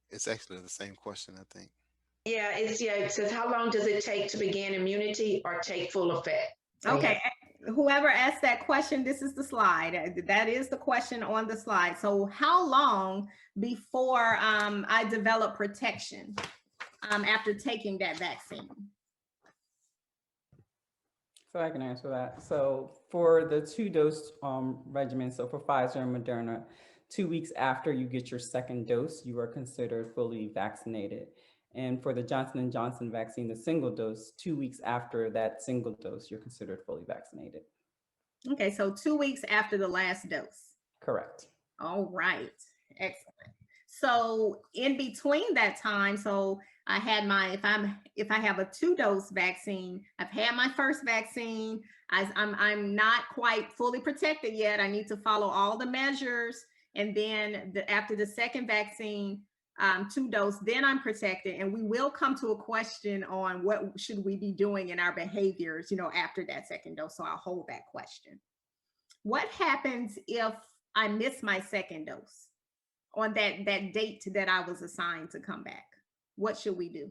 It's actually the same question, I think. Yeah, it says, how long does it take to begin immunity or take full effect? Okay, whoever asked that question, this is the slide. That is the question on the slide. So how long before I develop protection after taking that vaccine? So I can answer that. So for the 2-dose regimen, so for Pfizer and Moderna, 2 weeks after you get your second dose, you are considered fully vaccinated. And for the Johnson & Johnson vaccine, the single dose, 2 weeks after that single dose, you're considered fully vaccinated. Okay, so 2 weeks after the last dose. Correct. All right, excellent. So in between that time, so I had if I have a 2-dose vaccine, I've had my first vaccine, I'm not quite fully protected yet. I need to follow all the measures. And then after the second vaccine, 2-dose, then I'm protected. And we will come to a question on what should we be doing in our behaviors, after that second dose. So I'll hold that question. What happens if I miss my second dose on that date that I was assigned to come back? What should we do?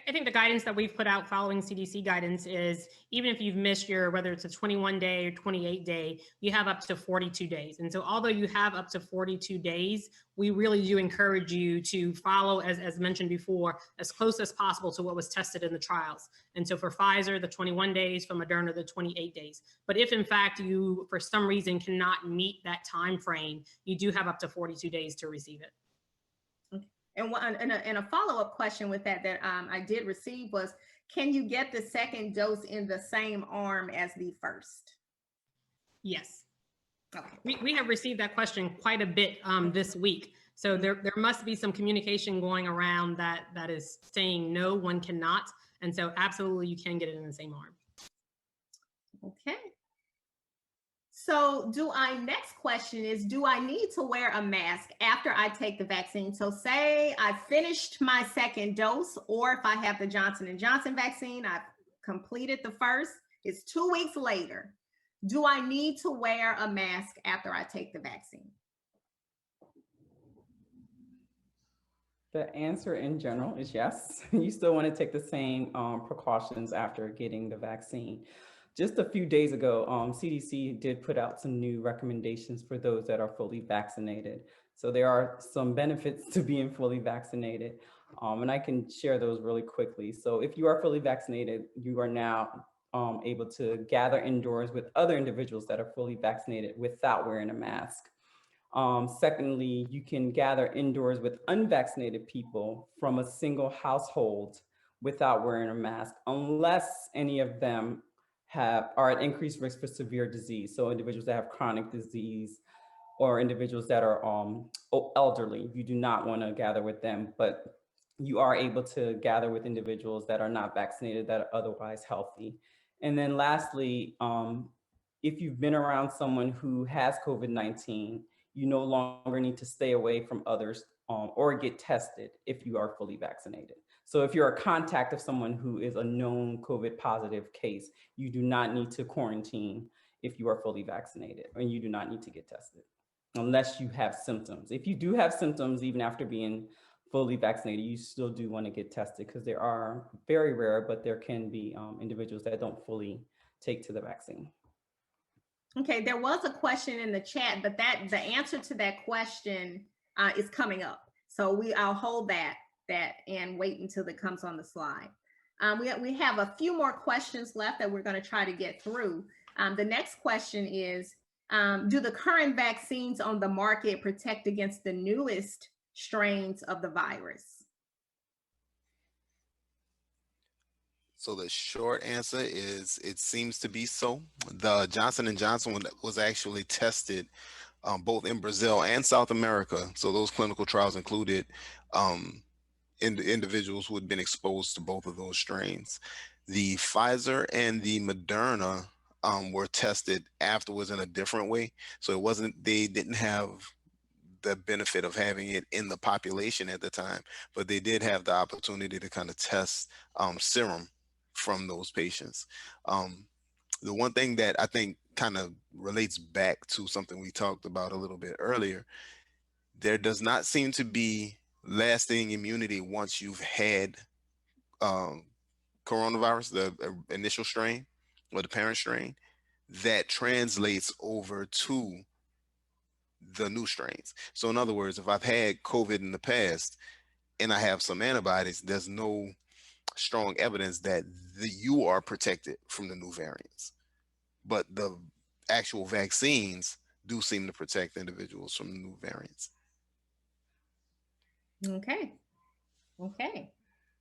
I think the guidance that we've put out following CDC guidance is even if you've missed whether it's a 21-day or 28-day, you have up to 42 days. And so although you have up to 42 days, we really do encourage you to follow, as mentioned before, as close as possible to what was tested in the trials. And so for Pfizer, the 21 days, for Moderna, the 28 days. But if in fact you, for some reason, cannot meet that time frame, you do have up to 42 days to receive it. And a follow-up question with that I did receive was, can you get the second dose in the same arm as the first? Yes. Okay. We have received that question quite a bit this week. So there must be some communication going around that is saying no, one cannot. And so absolutely you can get it in the same arm. Okay. So next question is, do I need to wear a mask after I take the vaccine? So say I finished my second dose, or if I have the Johnson & Johnson vaccine, I've completed the first, it's 2 weeks later. Do I need to wear a mask after I take the vaccine? The answer in general is yes. You still want to take the same precautions after getting the vaccine. Just a few days ago, CDC did put out some new recommendations for those that are fully vaccinated. So there are some benefits to being fully vaccinated, and I can share those really quickly. So if you are fully vaccinated, you are now able to gather indoors with other individuals that are fully vaccinated without wearing a mask. Secondly, you can gather indoors with unvaccinated people from a single household without wearing a mask, unless any of them are at increased risk for severe disease. So individuals that have chronic disease or individuals that are elderly, you do not want to gather with them, but you are able to gather with individuals that are not vaccinated, that are otherwise healthy. And then lastly, if you've been around someone who has COVID-19, you no longer need to stay away from others or get tested if you are fully vaccinated. So if you're a contact of someone who is a known COVID positive case, you do not need to quarantine if you are fully vaccinated, and you do not need to get tested unless you have symptoms. If you do have symptoms, even after being fully vaccinated, you still do want to get tested, because there are very rare, but there can be individuals that don't fully take to the vaccine. Okay, there was a question in the chat, but the answer to that question is coming up. So I'll hold that and wait until it comes on the slide. We have a few more questions left that we're going to try to get through. The next question is, do the current vaccines on the market protect against the newest strains of the virus? So the short answer is it seems to be so. The Johnson & Johnson one was actually tested both in Brazil and South America. So those clinical trials included individuals who had been exposed to both of those strains. The Pfizer and the Moderna were tested afterwards in a different way. So they didn't have the benefit of having it in the population at the time, but they did have the opportunity to kind of test serum from those patients. The one thing that I think kind of relates back to something we talked about a little bit earlier, there does not seem to be lasting immunity once you've had coronavirus, the initial strain or the parent strain, that translates over to the new strains. So in other words, if I've had COVID in the past and I have some antibodies, there's no strong evidence that you are protected from the new variants. But the actual vaccines do seem to protect individuals from the new variants. Okay.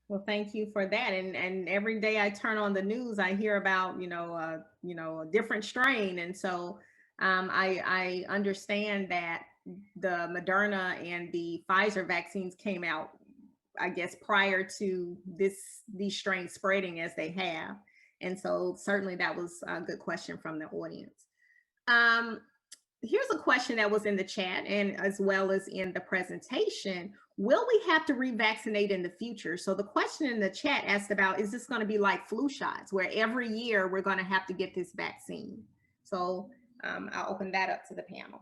Well, thank you for that. And every day I turn on the news, I hear about, a different strain. And so I understand that the Moderna and the Pfizer vaccines came out, I guess, prior to these strains spreading as they have. And so certainly that was a good question from the audience. Here's a question that was in the chat and as well as in the presentation. Will we have to revaccinate in the future? So the question in the chat asked about, is this going to be like flu shots where every year we're going to have to get this vaccine? So I'll open that up to the panel.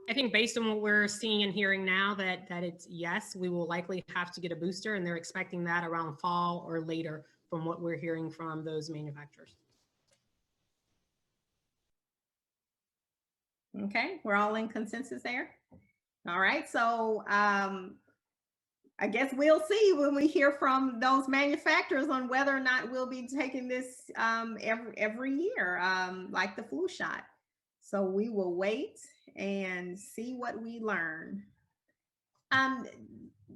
I think based on what we're seeing and hearing now that it's yes, we will likely have to get a booster, and they're expecting that around fall or later from what we're hearing from those manufacturers. Okay, we're all in consensus there. All right, so I guess we'll see when we hear from those manufacturers on whether or not we'll be taking this every year, like the flu shot. So we will wait and see what we learn.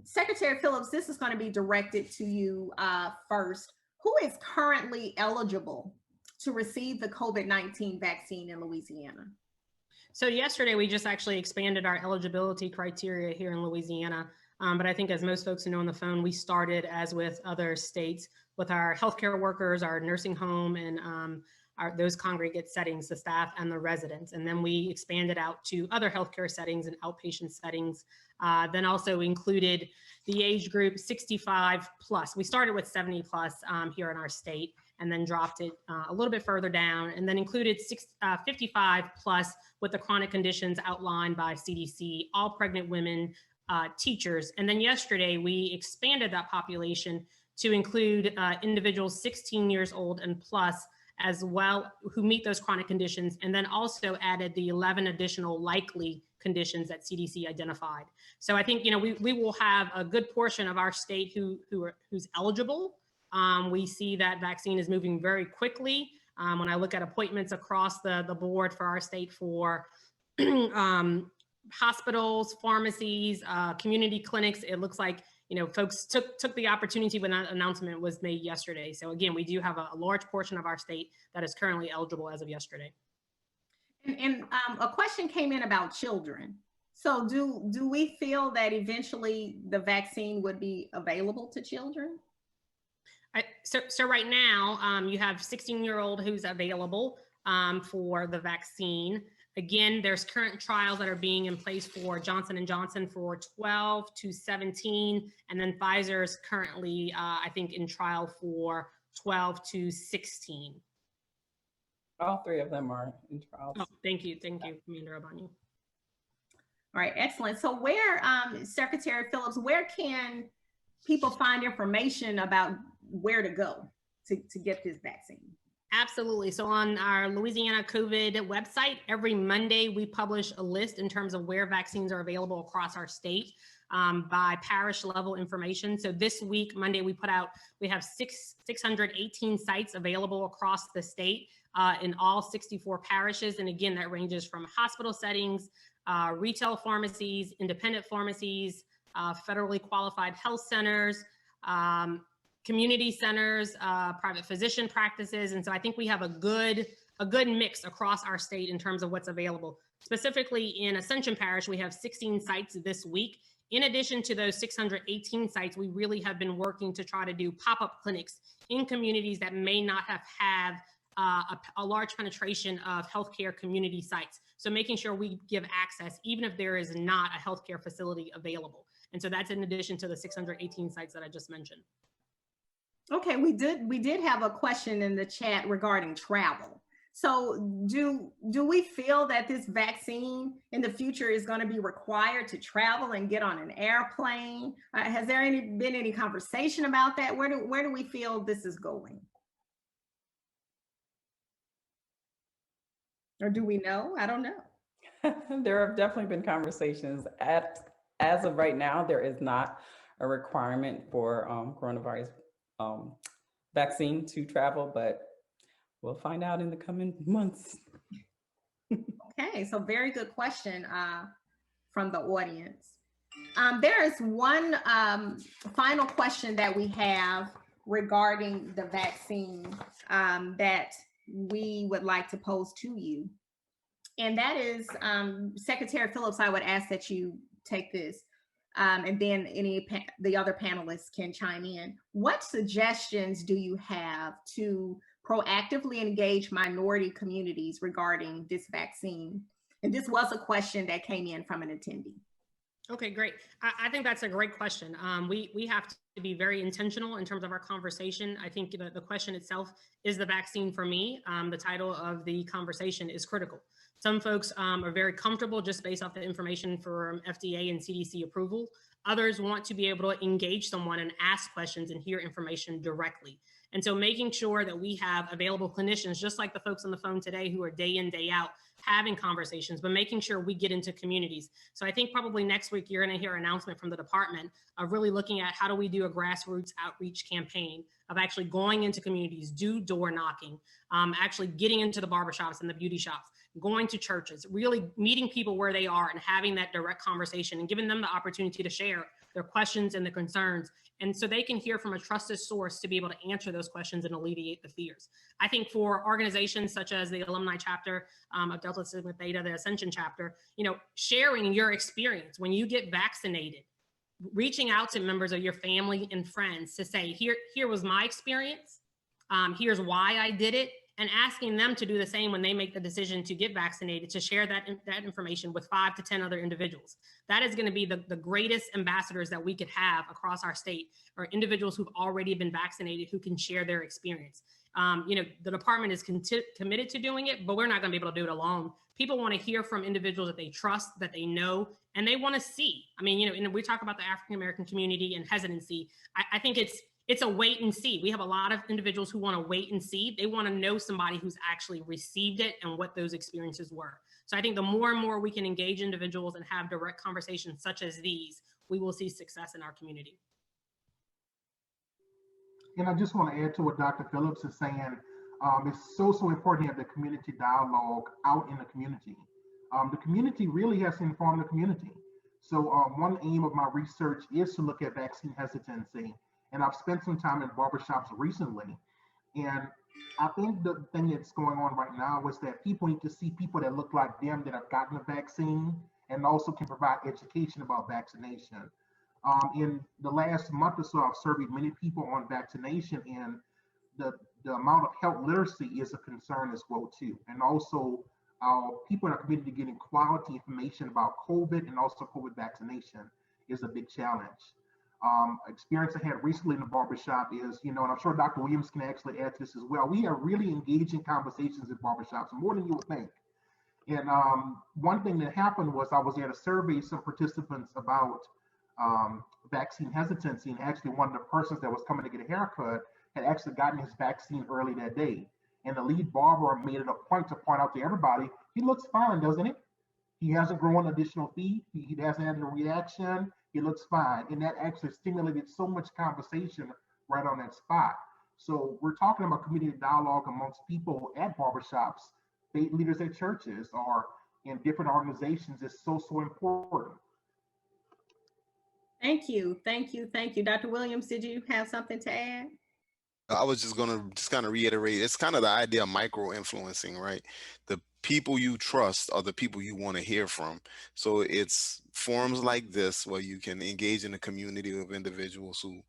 Secretary Phillips, this is going to be directed to you first. Who is currently eligible to receive the COVID-19 vaccine in Louisiana? So yesterday, we just actually expanded our eligibility criteria here in Louisiana. But I think as most folks know on the phone, we started, as with other states, with our healthcare workers, our nursing home, and those congregate settings, the staff and the residents. And then we expanded out to other healthcare settings and outpatient settings. Then also included the age group 65 plus. We started with 70 plus here in our state, and then dropped it a little bit further down, and then included 55 plus with the chronic conditions outlined by CDC, all pregnant women, teachers. And then yesterday, we expanded that population to include individuals 16 years old and plus, as well, who meet those chronic conditions, and then also added the 11 additional likely conditions that CDC identified. So I think, we will have a good portion of our state who's eligible. We see that vaccine is moving very quickly. When I look at appointments across the board for our state for hospitals, pharmacies, community clinics, it looks like folks took the opportunity when that announcement was made yesterday. So again, we do have a large portion of our state that is currently eligible as of yesterday. And a question came in about children. So do we feel that eventually the vaccine would be available to children? So right now, you have 16-year-old who's available for the vaccine. Again, there's current trials that are being in place for Johnson & Johnson for 12 to 17, and then Pfizer's currently, I think, in trial for 12 to 16. All three of them are in trials. Oh, thank you, Commander Abani. All right, excellent. So where, Secretary Phillips, where can people find information about where to go to get this vaccine? Absolutely. So on our Louisiana COVID website, every Monday we publish a list in terms of where vaccines are available across our state by parish level information. So this week, Monday, we have 618 sites available across the state in all 64 parishes. And again, that ranges from hospital settings, retail pharmacies, independent pharmacies, federally qualified health centers, community centers, private physician practices. And so I think we have a good mix across our state in terms of what's available. Specifically in Ascension Parish, we have 16 sites this week. In addition to those 618 sites, we really have been working to try to do pop-up clinics in communities that may not have a large penetration of healthcare community sites. So making sure we give access, even if there is not a healthcare facility available. And so that's in addition to the 618 sites that I just mentioned. Okay, we did have a question in the chat regarding travel. So do we feel that this vaccine in the future is going to be required to travel and get on an airplane? Has there been any conversation about that? Where do we feel this is going? Or do we know? I don't know. There have definitely been conversations. As of right now, there is not a requirement for coronavirus vaccine to travel, but we'll find out in the coming months. Okay, so very good question from the audience. There is one final question that we have regarding the vaccine that we would like to pose to you. And that is, Secretary Phillips, I would ask that you take this. And then the other panelists can chime in. What suggestions do you have to proactively engage minority communities regarding this vaccine? And this was a question that came in from an attendee. Okay, great. I think that's a great question. We have to be very intentional in terms of our conversation. I think the question itself, is the vaccine for me? The title of the conversation is critical. Some folks are very comfortable just based off the information from FDA and CDC approval. Others want to be able to engage someone and ask questions and hear information directly. And so making sure that we have available clinicians, just like the folks on the phone today who are day in, day out, having conversations, but making sure we get into communities. So I think probably next week, you're going to hear an announcement from the department of really looking at how do we do a grassroots outreach campaign of actually going into communities, do door knocking, actually getting into the barbershops and the beauty shops, going to churches, really meeting people where they are and having that direct conversation and giving them the opportunity to share their questions and their concerns. And so they can hear from a trusted source to be able to answer those questions and alleviate the fears. I think for organizations such as the alumni chapter of Delta Sigma Theta, the Ascension chapter, sharing your experience when you get vaccinated, reaching out to members of your family and friends to say, here was my experience, here's why I did it, and asking them to do the same when they make the decision to get vaccinated, to share that information with 5 to 10 other individuals. That is going to be the greatest ambassadors that we could have across our state, are individuals who've already been vaccinated who can share their experience. The department is committed to doing it, but we're not going to be able to do it alone. People want to hear from individuals that they trust, that they know, and they want to see. And we talk about the African-American community and hesitancy. I think it's a wait and see. We have a lot of individuals who want to wait and see. They want to know somebody who's actually received it and what those experiences were. So I think the more and more we can engage individuals and have direct conversations such as these, we will see success in our community. And I just want to add to what Dr. Phillips is saying. It's so important to have the community dialogue out in the community. The community really has to inform the community. So one aim of my research is to look at vaccine hesitancy. And I've spent some time in barbershops recently. And I think the thing that's going on right now is that people need to see people that look like them that have gotten the vaccine and also can provide education about vaccination. In the last month or so, I've surveyed many people on vaccination, and the amount of health literacy is a concern as well too. And also people in our community getting quality information about COVID and also COVID vaccination is a big challenge. Experience I had recently in the barbershop is, and I'm sure Dr. Williams can actually add to this as well. We have really engaging conversations in barbershops, more than you would think. And one thing that happened was I was at a survey some participants about vaccine hesitancy, and actually one of the persons that was coming to get a haircut had actually gotten his vaccine early that day. And the lead barber made it a point to point out to everybody, he looks fine, doesn't he? He hasn't grown additional feet. He hasn't had a reaction. He looks fine. And that actually stimulated so much conversation right on that spot. So we're talking about community dialogue amongst people at barbershops, faith leaders at churches, or in different organizations is so important. Thank you. Thank you. Thank you. Dr. Williams, did you have something to add? I was just going to just kind of reiterate, it's kind of the idea of micro influencing, right? The people you trust are the people you want to hear from. So it's forums like this where you can engage in a community of individuals who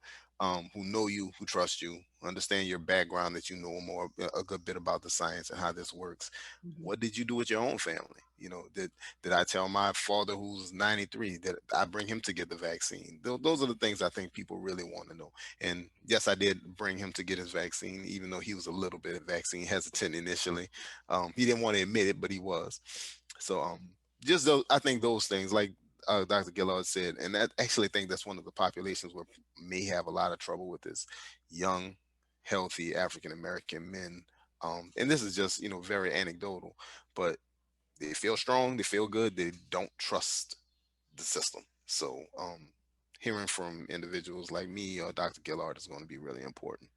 know you, who trust you, understand your background, that you know more, a good bit about the science and how this works. Mm-hmm. What did you do with your own family? Did I tell my father, who's 93, that I bring him to get the vaccine? Those are the things I think people really want to know. And yes, I did bring him to get his vaccine, even though he was a little bit vaccine hesitant initially. He didn't want to admit it, but he was. So just those, I think those things, like Dr. Gillard said, and I actually think that's one of the populations where may have a lot of trouble with this: young, healthy African-American men. And this is just, very anecdotal, but they feel strong, they feel good, they don't trust the system. So hearing from individuals like me or Dr. Gillard is going to be really important,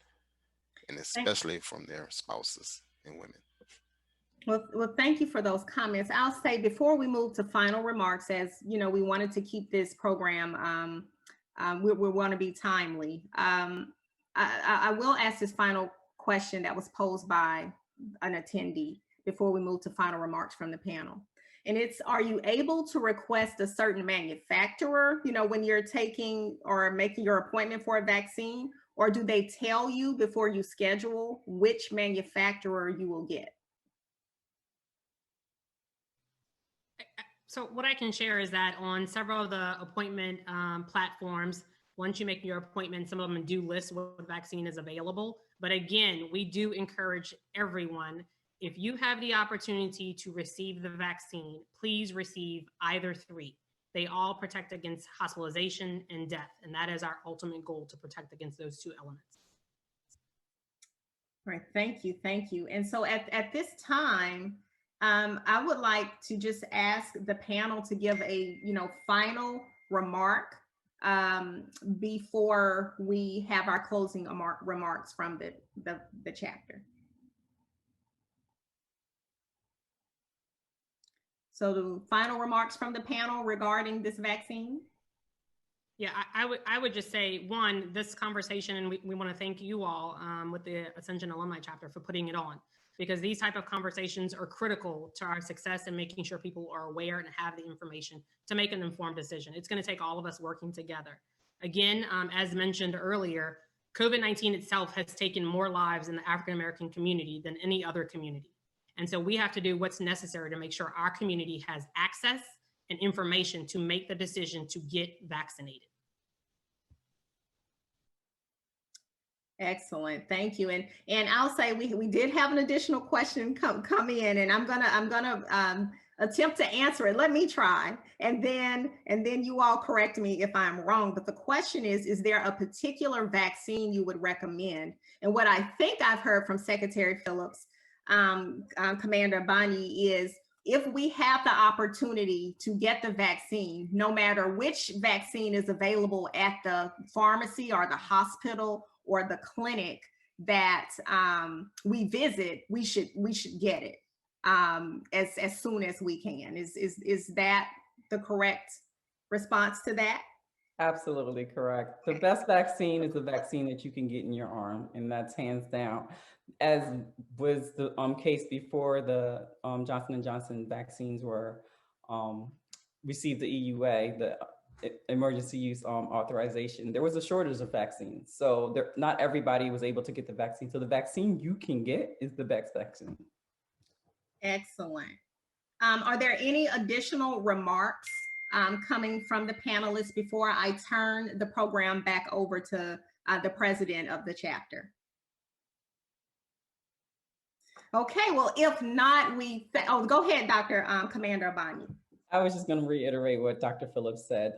and especially from their spouses and women. Well, thank you for those comments. I'll say before we move to final remarks, as we wanted to keep this program, we want to be timely. I will ask this final question that was posed by an attendee before we move to final remarks from the panel. And it's, are you able to request a certain manufacturer, when you're taking or making your appointment for a vaccine, or do they tell you before you schedule which manufacturer you will get? So what I can share is that on several of the appointment platforms, once you make your appointment, some of them do list what vaccine is available. But again, we do encourage everyone, if you have the opportunity to receive the vaccine, please receive either three. They all protect against hospitalization and death. And that is our ultimate goal, to protect against those two elements. All right, thank you, thank you. And so at this time, I would like to just ask the panel to give a final remark before we have our closing remarks from the chapter. So the final remarks from the panel regarding this vaccine. Yeah, I would just say, one, this conversation, and we want to thank you all with the Ascension Alumni Chapter for putting it on, because these type of conversations are critical to our success and making sure people are aware and have the information to make an informed decision. It's going to take all of us working together. Again, as mentioned earlier, COVID-19 itself has taken more lives in the African-American community than any other community. And so we have to do what's necessary to make sure our community has access and information to make the decision to get vaccinated. Excellent, thank you. And I'll say we did have an additional question come in, and I'm gonna attempt to answer it. Let me try, and then you all correct me if I'm wrong. But the question is there a particular vaccine you would recommend? And what I think I've heard from Secretary Phillips, Commander Bani, is if we have the opportunity to get the vaccine, no matter which vaccine is available at the pharmacy or the hospital or the clinic that we visit, we should get it as soon as we can. Is that the correct response to that? Absolutely correct. The best vaccine is the vaccine that you can get in your arm, and that's hands down. As was the case before the Johnson & Johnson vaccines were received the EUA, the emergency use authorization, there was a shortage of vaccines. So not everybody was able to get the vaccine. So the vaccine you can get is the best vaccine. Excellent. Are there any additional remarks coming from the panelists before I turn the program back over to the president of the chapter? Okay, well, if not, go ahead, Dr. Commander Abani. I was just going to reiterate what Dr. Phillips said.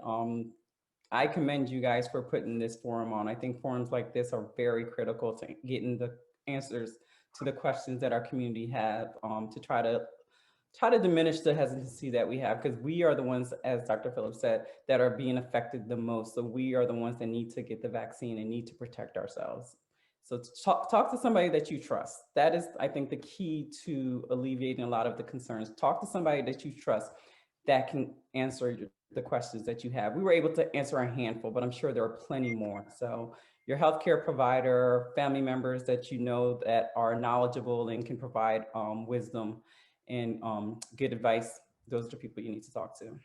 I commend you guys for putting this forum on. I think forums like this are very critical to getting the answers to the questions that our community have, to try to diminish the hesitancy that we have, because we are the ones, as Dr. Phillips said, that are being affected the most. So we are the ones that need to get the vaccine and need to protect ourselves. So talk to somebody that you trust. That is, I think, the key to alleviating a lot of the concerns. Talk to somebody that you trust that can answer the questions that you have. We were able to answer a handful, but I'm sure there are plenty more. So your healthcare provider, family members that you know that are knowledgeable and can provide wisdom and good advice, those are the people you need to talk to.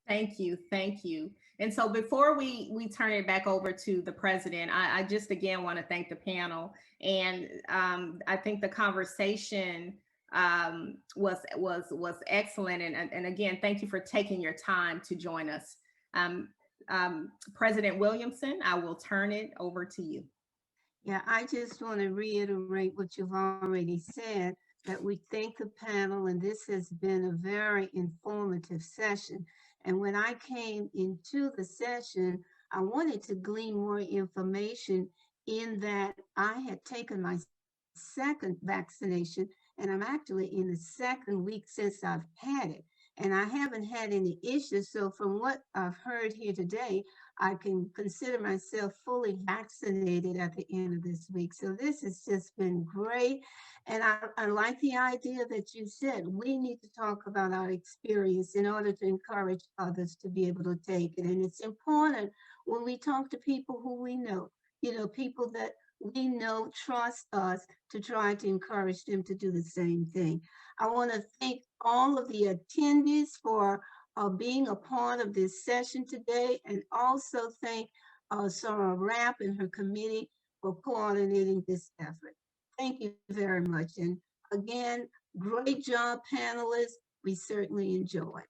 Thank you, thank you. And so before we turn it back over to the president, I just again want to thank the panel. And I think the conversation was excellent. And again, thank you for taking your time to join us. President Williamson, I will turn it over to you. Yeah, I just want to reiterate what you've already said, that we thank the panel, and this has been a very informative session. And when I came into the session, I wanted to glean more information in that I had taken my second vaccination, and I'm actually in the second week since I've had it. And I haven't had any issues. So from what I've heard here today, I can consider myself fully vaccinated at the end of this week. So this has just been great. And I like the idea that you said, we need to talk about our experience in order to encourage others to be able to take it. And it's important when we talk to people who we know, people that we know trust us, to try to encourage them to do the same thing. I want to thank all of the attendees for being a part of this session today, and also thank Sarah Rapp and her committee for coordinating this effort. Thank you very much. And again, great job, panelists. We certainly enjoyed.